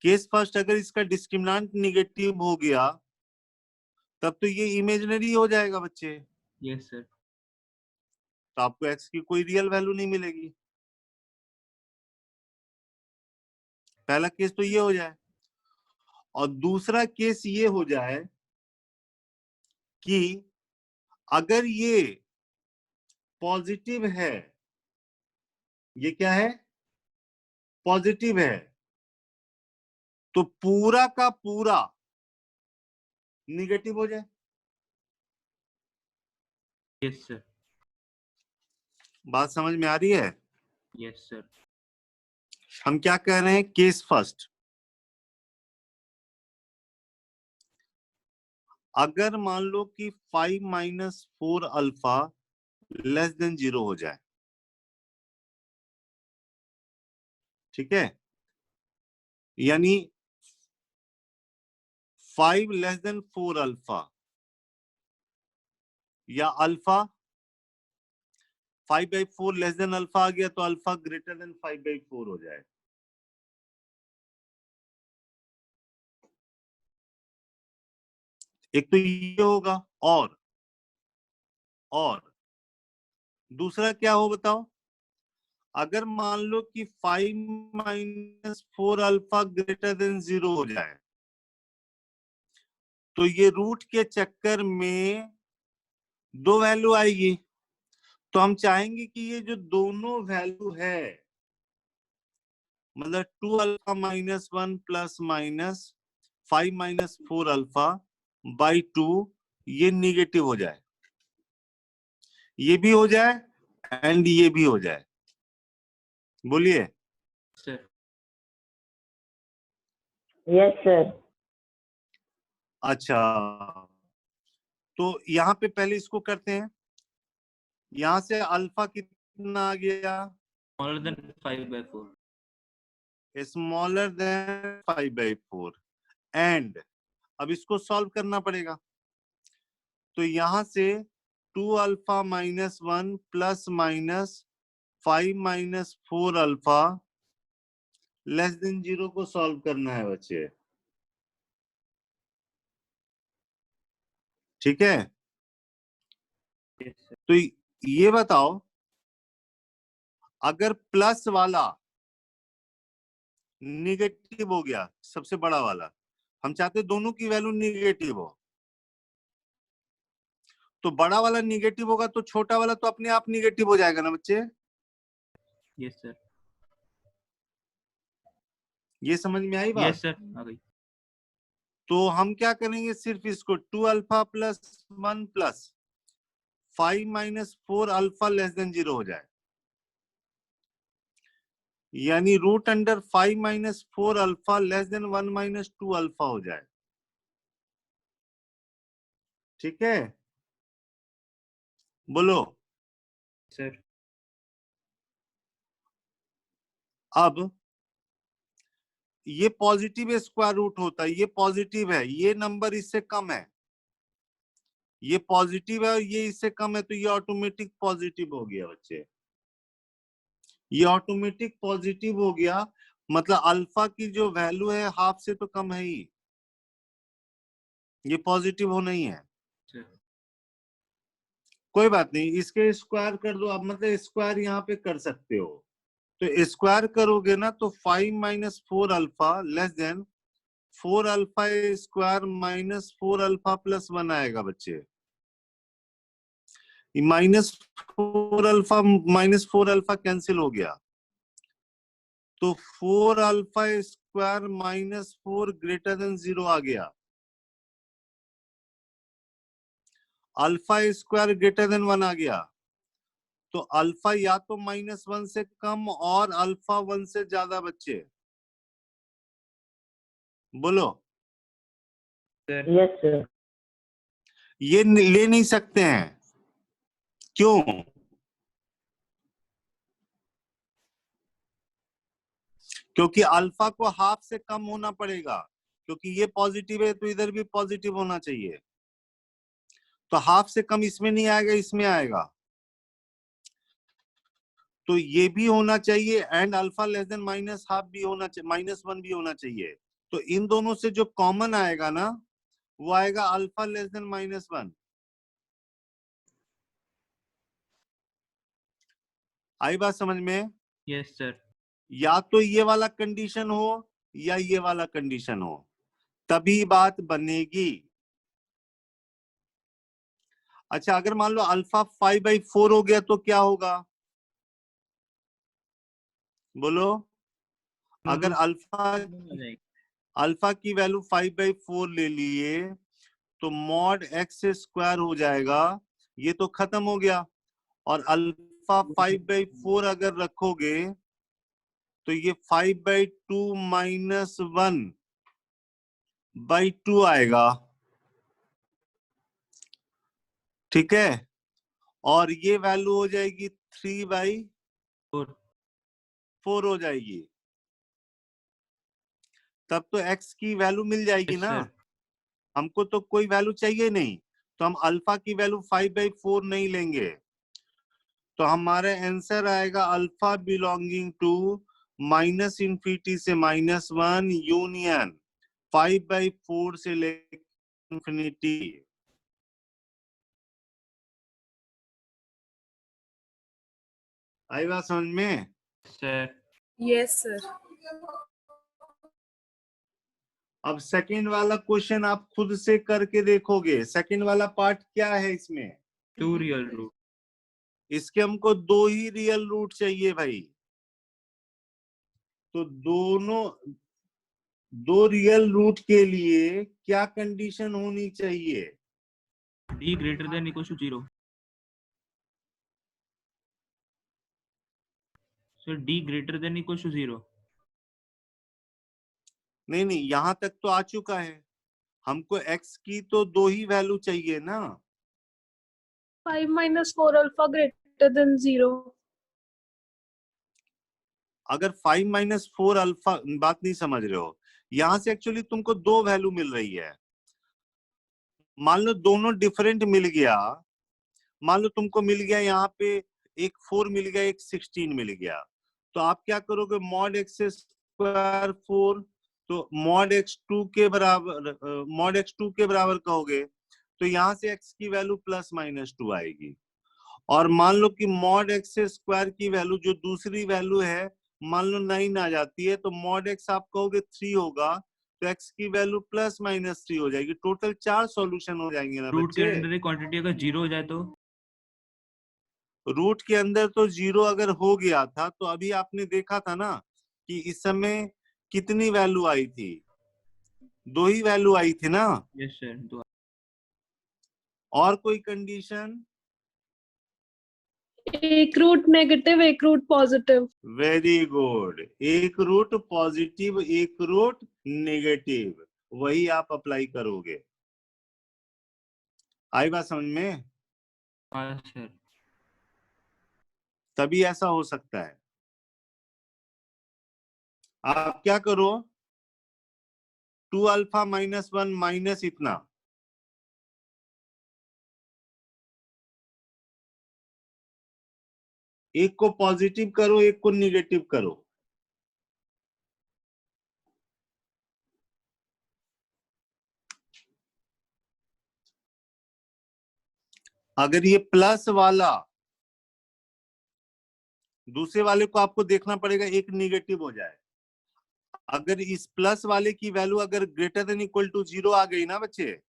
केस फर्स्ट, अगर इसका डिस्क्रिमिनेंट निगेटिव हो गया तब तो ये इमेजिनरी हो जाएगा बच्चे, यस सर। तो आपको एक्स की कोई रियल वैल्यू नहीं मिलेगी। पहला केस तो ये हो जाए, और दूसरा केस ये हो जाए कि अगर ये पॉजिटिव है, ये क्या है, पॉजिटिव है, तो पूरा का पूरा निगेटिव हो जाए। Yes sir. बात समझ में आ रही है? Yes sir. हम क्या कह रहे हैं, केस फर्स्ट, अगर मान लो कि 5 - 4 अल्फा लेस देन 0 हो जाए, ठीक है, यानी 5 लेस देन 4 अल्फा, या अल्फा 5/4 लेस देन अल्फा आ गया तो अल्फा ग्रेटर देन 5/4 हो जाए। एक तो ये होगा, और दूसरा क्या हो बताओ, अगर मान लो कि 5 - 4 अल्फा ग्रेटर देन 0 हो जाए, तो ये रूट के चक्कर में दो वैल्यू आएगी। तो हम चाहेंगे कि ये जो दोनों वैल्यू है, मतलब 2 alpha -1 plus minus 5 - 4 alpha by 2, ये निगेटिव हो जाए, ये भी हो जाए एंड ये भी हो जाए। बोलिए। सर। Yes sir. अच्छा, तो यहाँ पे पहले इसको करते हैं, यहां से अल्फा कितना आ गया, smaller than 5/4। Smaller than 5/4, and अब इसको सॉल्व करना पड़ेगा। तो यहां से 2 alpha -1 plus minus 5 - 4 alpha less than 0 को सॉल्व करना है बच्चे, ठीक है। तो ये बताओ, अगर प्लस वाला निगेटिव हो गया, सबसे बड़ा वाला, हम चाहते दोनों की वैल्यू निगेटिव हो, तो बड़ा वाला निगेटिव होगा तो छोटा वाला तो अपने आप निगेटिव हो जाएगा ना बच्चे। Yes sir. ये समझ में आई बात? यस सर, आ गई। तो हम क्या करेंगे, सिर्फ इसको 2 alpha plus 1 plus 5 - 4 alpha less than 0 हो जाए, यानी root under 5 - 4 alpha less than 1 - 2 alpha हो जाए, ठीक है। बोलो। सर। अब ये पॉजिटिव स्क्वायर रूट होता है, ये पॉजिटिव है, ये नंबर इससे कम है, ये पॉजिटिव है और ये इससे कम है, तो ये ऑटोमेटिक पॉजिटिव हो गया बच्चे, ये ऑटोमेटिक पॉजिटिव हो गया, मतलब अल्फा की जो वैल्यू है हाफ से तो कम है ही, ये पॉजिटिव होना ही है। सर। कोई बात नहीं, इसके स्क्वायर कर दो, अब मतलब स्क्वायर यहाँ पे कर सकते हो, तो स्क्वायर करोगे ना तो 5 - 4 alpha less then 4 alpha square minus 4 alpha plus 1 आएगा बच्चे, -4 अल्फा कैंसिल हो गया, तो 4 अल्फा स्क्वायर -4 ग्रेटर देन 0 आ गया, अल्फा स्क्वायर ग्रेटर देन 1 आ गया, तो अल्फा या तो -1 से कम और अल्फा 1 से ज्यादा बच्चे। बोलो। Yes sir. ये ले नहीं सकते हैं, क्यों? क्योंकि अल्फा को हाफ से कम होना पड़ेगा, क्योंकि ये पॉजिटिव है तो इधर भी पॉजिटिव होना चाहिए, तो हाफ से कम इसमें नहीं आएगा, इसमें आएगा, तो ये भी होना चाहिए and alpha less than minus half भी होना चाहिए, -1 भी होना चाहिए। तो इन दोनों से जो कॉमन आएगा ना वो आएगा अल्फा लेस देन -1। आई बात समझ में? Yes sir. या तो ये वाला कंडीशन हो या ये वाला कंडीशन हो, तभी बात बनेगी। अच्छा, अगर मान लो अल्फा 5/4 हो गया तो क्या होगा? बोलो। अगर अल्फा की वैल्यू 5/4 ले लिए तो मॉड एक्स स्क्वायर हो जाएगा, ये तो खत्म हो गया। और अल्फा 5/4 अगर रखोगे तो ये 5/2 -1/2 आएगा, ठीक है। और ये वैल्यू हो जाएगी 3/4 हो जाएगी। तब तो x की वैल्यू मिल जाएगी ना, हमको तो कोई वैल्यू चाहिए नहीं, तो हम अल्फा की वैल्यू 5/4 नहीं लेंगे। तो हमारा आंसर आएगा अल्फा बिलोंगिंग टू -∞ से -1 यूनियन 5/4 से लेकर इंफिनिटी। आई बात समझ में? Sir Yes, sir. अब सेकंड वाला क्वेश्चन आप खुद से करके देखोगे। सेकंड वाला पार्ट क्या है इसमें? 2 रियल रूट। इसके हमको 2 ही रियल रूट चाहिए भाई। तो दोनों 2 रियल रूट के लिए क्या कंडीशन होनी चाहिए? d greater than equals to 0। Sir d greater than equals to 0। नहीं नहीं, यहां तक तो आ चुका है। हमको x की तो 2 ही वैल्यू चाहिए ना। 5 minus 4 alpha greater than 0. अगर 5 - 4 अल्फा, बात नहीं समझ रहे हो। यहां से एक्चुअली तुमको 2 वैल्यू मिल रही है। मान लो दोनों डिफरेंट मिल गया, मान लो तुमको मिल गया यहाँ पे एक 4 मिल गया, एक 16 मिल गया, तो आप क्या करोगे? मॉड एक्स स्क्वायर 4, तो मॉड x2 के बराबर कहोगे, तो यहाँ से x की वैल्यू +-2 आएगी। और मान लो कि मॉड एक्स स्क्वायर की वैल्यू जो दूसरी वैल्यू है मान लो 9 आ जाती है, तो मॉड एक्स आप कहोगे 3 होगा, तो x की वैल्यू +-3 हो जाएगी। टोटल 4 सॉल्यूशन हो जाएंगे ना रूट के बच्चे। अंदर क्वांटिटी अगर 0 हो जाए तो? रूट के अंदर तो 0 अगर हो गया था तो अभी आपने देखा था ना कि इस समय कितनी वैल्यू आई थी? 2 ही वैल्यू आई थी ना। Yes sir. और कोई कंडीशन? एक रूट नेगेटिव, एक रूट पॉजिटिव। Very good. एक रूट पॉजिटिव, एक रूट नेगेटिव, वही आप अप्लाई करोगे। आई बात समझ में? हाँ सर। तभी ऐसा हो सकता है। आप क्या करो, 2 अल्फा -1 माइनस इतना, एक को पॉजिटिव करो, एक को निगेटिव करो। अगर ये प्लस वाला, दूसरे वाले को आपको देखना पड़ेगा एक निगेटिव हो जाए। अगर इस प्लस वाले की वैल्यू अगर ग्रेटर देन इक्वल टू 0 आ गई ना बच्चे,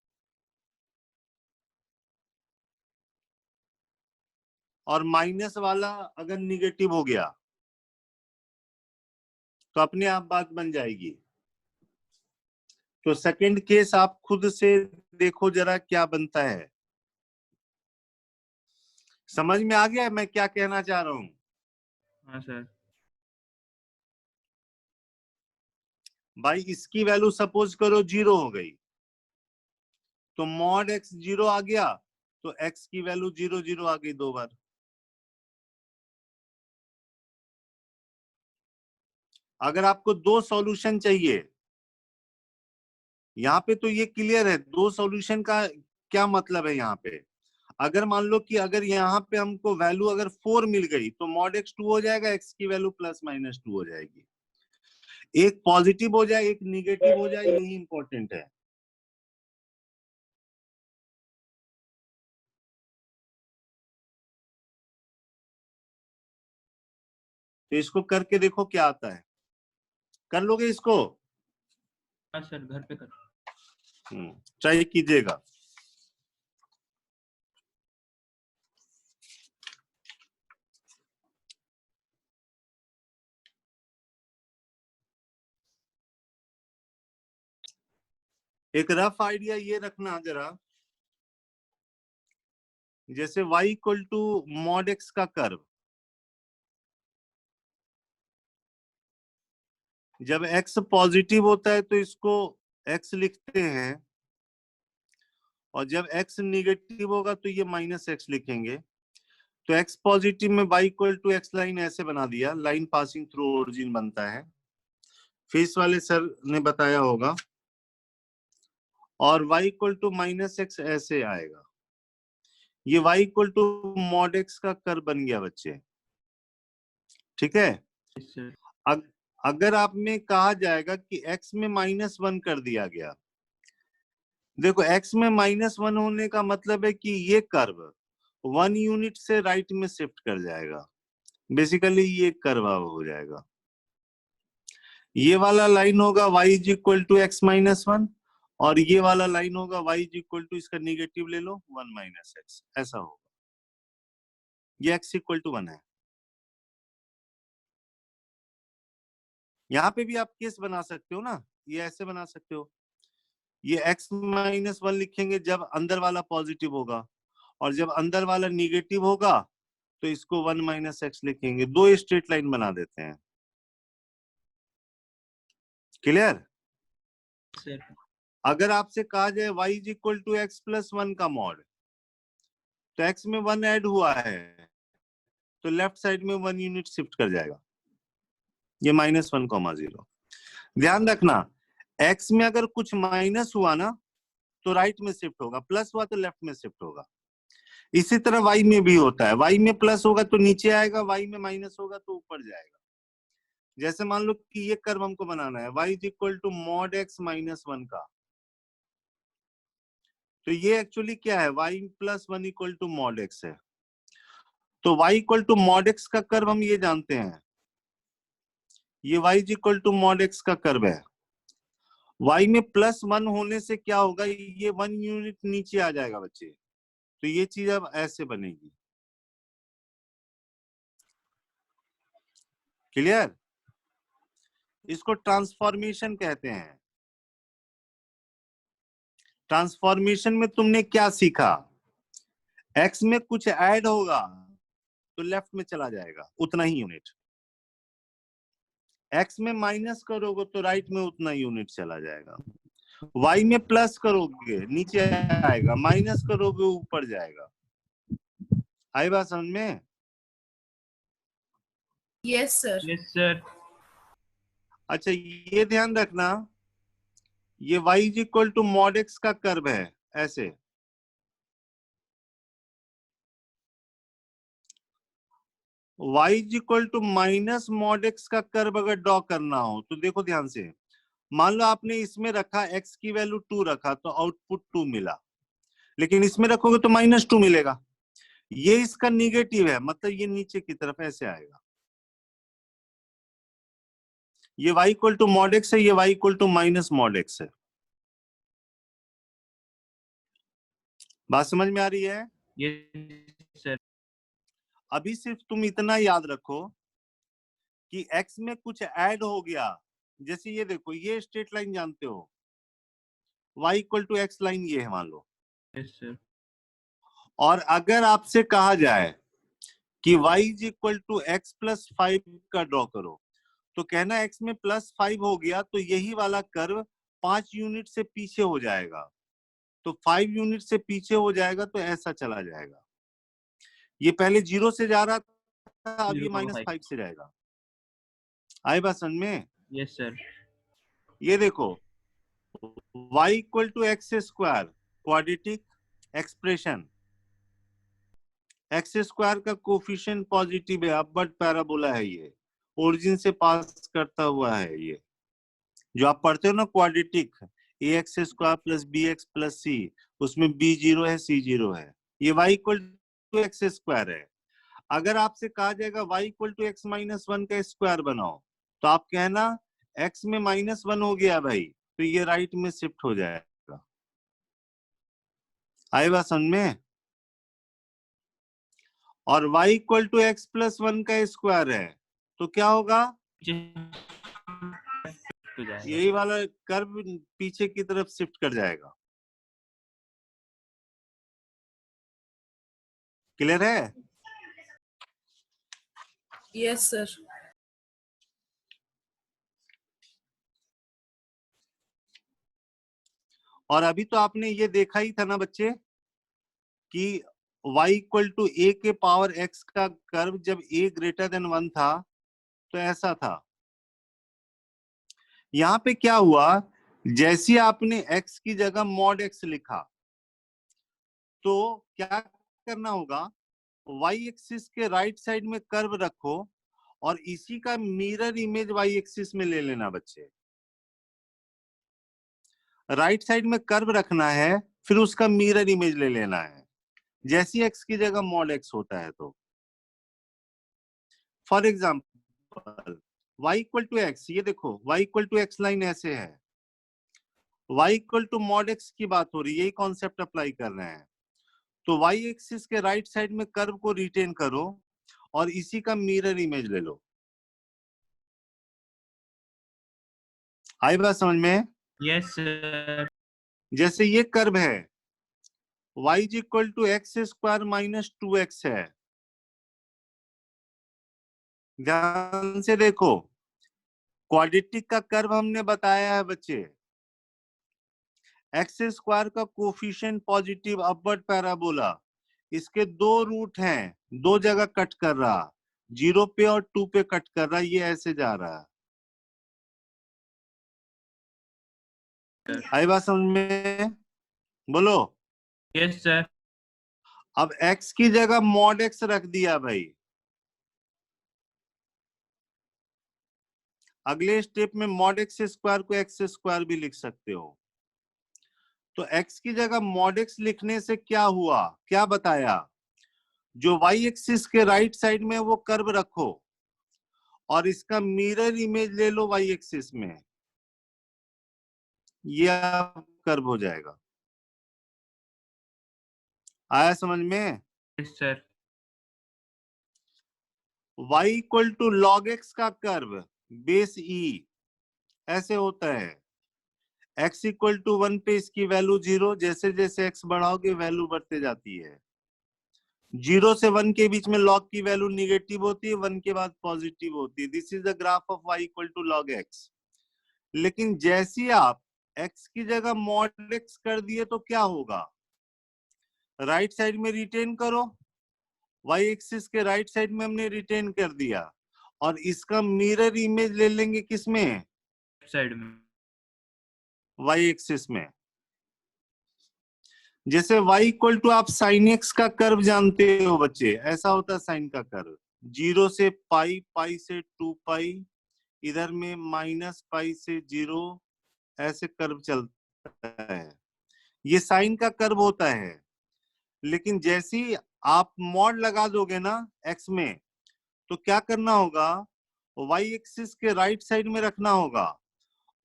और माइनस वाला अगर निगेटिव हो गया, तो अपने आप बात बन जाएगी। तो सेकंड केस आप खुद से देखो जरा क्या बनता है। समझ में आ गया मैं क्या कहना चाह रहा हूं? हाँ सर। भाई इसकी वैल्यू सपोज करो 0 हो गई, तो मॉड x 0 आ गया, तो x की वैल्यू 0 0 आ गई 2 बार। अगर आपको 2 सॉल्यूशन चाहिए, यहाँ पे तो ये क्लियर है 2 सॉल्यूशन का क्या मतलब है। यहाँ पे अगर मान लो कि अगर यहाँ पे हमको वैल्यू अगर 4 मिल गई तो मॉड x 2 हो जाएगा, x की वैल्यू ±2 हो जाएगी। एक पॉजिटिव हो जाए एक निगेटिव हो जाए, यही इंपॉर्टेंट है। तो इसको करके देखो क्या आता है, कर लोगे इसको? हाँ सर, घर पे कर। ट्राई कीजिएगा। एक रफ आइडिया ये रखना जरा, जैसे y equal to mod x का कर्व, जब x पॉजिटिव होता है तो इसको x लिखते हैं, और जब x निगेटिव होगा तो ये -x लिखेंगे। तो x पॉजिटिव में y equal to x line ऐसे बना दिया, लाइन पासिंग थ्रू ओरिजिन बनता है, फेस वाले सर ने बताया होगा। और y इक्वल टू -x ऐसे आएगा, ये y equal to mod x का कर्व बन गया बच्चे, ठीक है। Yes, sir. अगर आप में कहा जाएगा कि x में -1 कर दिया गया, देखो x में -1 होने का मतलब है कि ये कर्व 1 यूनिट से राइट में शिफ्ट कर जाएगा, बेसिकली ये कर्व हो जाएगा। ये वाला लाइन होगा y is equal to x -1, और ये वाला लाइन होगा y इज इक्वल टू, इसका निगेटिव ले लो 1 - x, ऐसा होगा। ये x इक्वल टू 1 है। यहाँ पे भी आप केस बना सकते हो ना, ये ऐसे बना सकते हो, ये x -1 लिखेंगे जब अंदर वाला पॉजिटिव होगा, और जब अंदर वाला निगेटिव होगा तो इसको 1 - x लिखेंगे। दो स्ट्रेट लाइन बना देते हैं। क्लियर? Sir. अगर आपसे कहा जाए y is equal to x + 1 का मॉड, तो x में 1 ऐड हुआ है तो लेफ्ट साइड में 1 यूनिट शिफ्ट कर जाएगा, ये -1, 0। ध्यान रखना, x में अगर कुछ माइनस हुआ ना तो राइट में शिफ्ट होगा, प्लस हुआ तो लेफ्ट में शिफ्ट होगा। इसी तरह y में भी होता है, y में प्लस होगा तो नीचे आएगा, y में माइनस होगा तो ऊपर जाएगा। जैसे मान लो कि ये कर्व हमको बनाना है y is equal to mod x -1 का, तो ये एक्चुअली क्या है, y + 1 equal to mod x है। तो y equal to mod x का कर्व हम ये जानते हैं, ये y is equal to mod x का कर्व है। y में +1 होने से क्या होगा, ये 1 यूनिट नीचे आ जाएगा बच्चे, तो ये चीज अब ऐसे बनेगी। क्लियर? इसको ट्रांसफॉर्मेशन कहते हैं। ट्रांसफॉर्मेशन में तुमने क्या सीखा, x में कुछ ऐड होगा तो लेफ्ट में चला जाएगा उतना ही यूनिट, x में माइनस करोगे तो राइट में उतना यूनिट चला जाएगा, y में प्लस करोगे नीचे आएगा, माइनस करोगे ऊपर जाएगा। आई बात समझ में? Yes, sir. Yes, sir. अच्छा, ये ध्यान रखना, ये y is equal to mod x का कर्व है ऐसे, y is equal to minus mod x का कर्व अगर ड्रॉ करना हो तो देखो ध्यान से, मान लो आपने इसमें रखा x की वैल्यू 2 रखा तो आउटपुट 2 मिला, लेकिन इसमें रखोगे तो -2 मिलेगा। ये इसका निगेटिव है, मतलब ये नीचे की तरफ ऐसे आएगा। ये y equal to mod x है, ये y equal to minus mod x है। बात समझ में आ रही है? Yes, sir. अभी सिर्फ तुम इतना याद रखो कि x में कुछ ऐड हो गया, जैसे ये देखो, ये स्ट्रेट लाइन जानते हो, y equal to x line ये है मान लो। Yes, sir. और अगर आपसे कहा जाए कि y is equal to x + 5 का ड्रॉ करो, तो कहना x में +5 हो गया तो यही वाला कर्व 5 यूनिट से पीछे हो जाएगा, तो 5 यूनिट से पीछे हो जाएगा तो ऐसा चला जाएगा। ये पहले 0 से जा रहा था, अब ये 0.5. -5 से जाएगा। आई बात समझ में? Yes, sir. ये देखो, y equal to x² quadratic expression, x square का कोफिशिएंट पॉजिटिव है, अपवर्ड पैराबोला है, ये ओरिजिन से पास करता हुआ है। ये जो आप पढ़ते हो ना quadratic, a x square plus b x plus c, उसमें बी 0 है, सी 0 है, ये y equal to x square है। अगर आपसे कहा जाएगा y equal to x minus 1 का स्क्वायर बनाओ, तो आप कहना एक्स में -1 हो गया भाई, तो ये राइट में शिफ्ट हो जाएगा। आई बात समझ में? और y equal to x plus 1 का स्क्वायर है, तो क्या होगा? यही वाला कर्व पीछे की तरफ शिफ्ट कर जाएगा। क्लियर है? Yes sir. और अभी तो आपने ये देखा ही था ना बच्चे कि y इक्वल टू a के पावर x का कर्व जब a ग्रेटर देन 1 था तो ऐसा था। यहाँ पे क्या हुआ, जैसे आपने x की जगह मॉड x लिखा, तो क्या करना होगा, y एक्सिस के राइट साइड में कर्व रखो और इसी का मिरर इमेज y एक्सिस में ले लेना बच्चे। राइट साइड में कर्व रखना है, फिर उसका मिरर इमेज ले लेना है, जैसी x की जगह मॉड x होता है। तो for example y equal to x, ये देखो y equal to x line ऐसे है, y equal to mod x की बात हो रही है, यही कॉन्सेप्ट अप्लाई कर रहे हैं। तो y एक्सिस के राइट साइड में कर्व को रिटेन करो और इसी का मिरर इमेज ले लो। आई बात समझ में? Yes sir. जैसे ये कर्व है y equal to x square minus 2x है, ध्यान से देखो, क्वाड्रेटिक का कर्व हमने बताया है बच्चे, एक्स स्क्वायर का कोफिशिएंट पॉजिटिव अपवर्ड पैराबोला, इसके दो रूट हैं, दो जगह कट कर रहा, 0 पे और 2 पे कट कर रहा, ये ऐसे जा रहा है। आई बात समझ में? बोलो। Yes sir. अब x की जगह मॉड x रख दिया भाई, अगले स्टेप में मॉड x स्क्वायर को x स्क्वायर भी लिख सकते हो। तो x की जगह मॉड x लिखने से क्या हुआ, क्या बताया, जो y एक्सिस के राइट साइड में वो कर्व रखो और इसका मिरर इमेज ले लो y एक्सिस में, ये कर्व हो जाएगा। आया समझ में? Yes sir. y equal to log x का कर्व बेस e ऐसे होता है, x इक्वल टू 1 पे इसकी वैल्यू 0, जैसे जैसे x बढ़ाओगे वैल्यू बढ़ते जाती है। 0 से 1 के बीच में लॉग की वैल्यू निगेटिव होती है, 1 के बाद पॉजिटिव होती है। This is the graph of y equal to log x। लेकिन जैसे आप x की जगह मॉड x कर दिए तो क्या होगा, राइट साइड में रिटेन करो, y एक्सिस के राइट साइड में हमने रिटेन कर दिया और इसका मिरर इमेज ले लेंगे किसमें, साइड में, y एक्सिस में। जैसे y इक्वल टू आप साइन x का कर्व जानते हो बच्चे, ऐसा होता है साइन का कर्व, 0 से पाई, पाई से 2 पाई, इधर में माइनस पाई से 0, ऐसे कर्व चलता है, ये साइन का कर्व होता है। लेकिन जैसे ही आप मॉड लगा दोगे ना x में, तो क्या करना होगा, y एक्सिस के राइट साइड में रखना होगा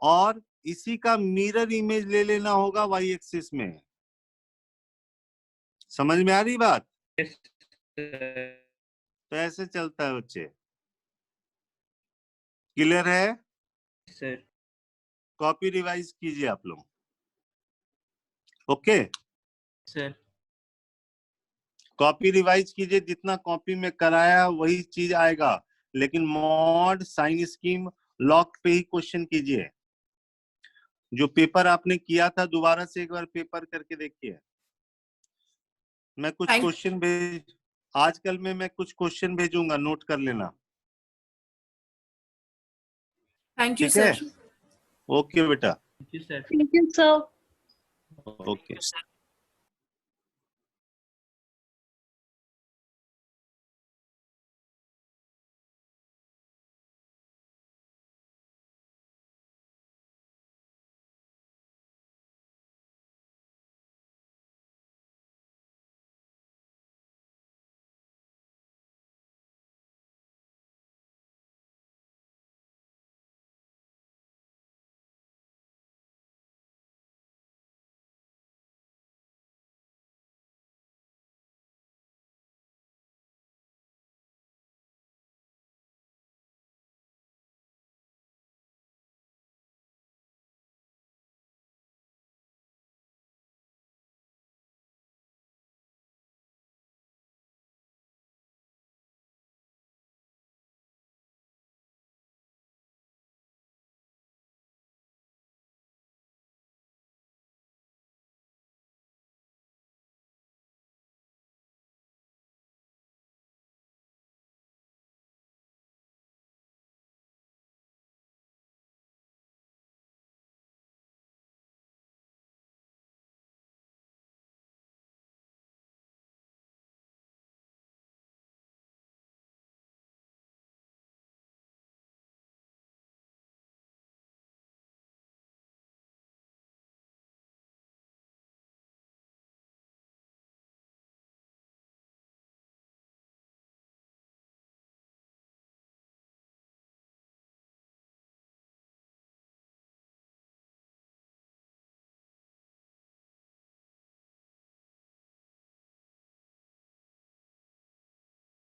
और इसी का मिरर इमेज ले लेना होगा y एक्सिस में। समझ में आ रही बात? Yes sir. तो ऐसे चलता है बच्चे। क्लियर है? सर। कॉपी रिवाइज कीजिए आप लोग। Okay, sir. कॉपी रिवाइज कीजिए, जितना कॉपी में कराया वही चीज आएगा, लेकिन मॉड साइन स्कीम लॉग पे ही क्वेश्चन कीजिए। जो पेपर आपने किया था दोबारा से एक बार पेपर करके देखिए। मैं कुछ क्वेश्चन भेज, आजकल में मैं कुछ क्वेश्चन भेजूंगा, नोट कर लेना। थैंक यू ठीक है? सर। ओके बेटा, thank you sir. Thank you, sir. Okay.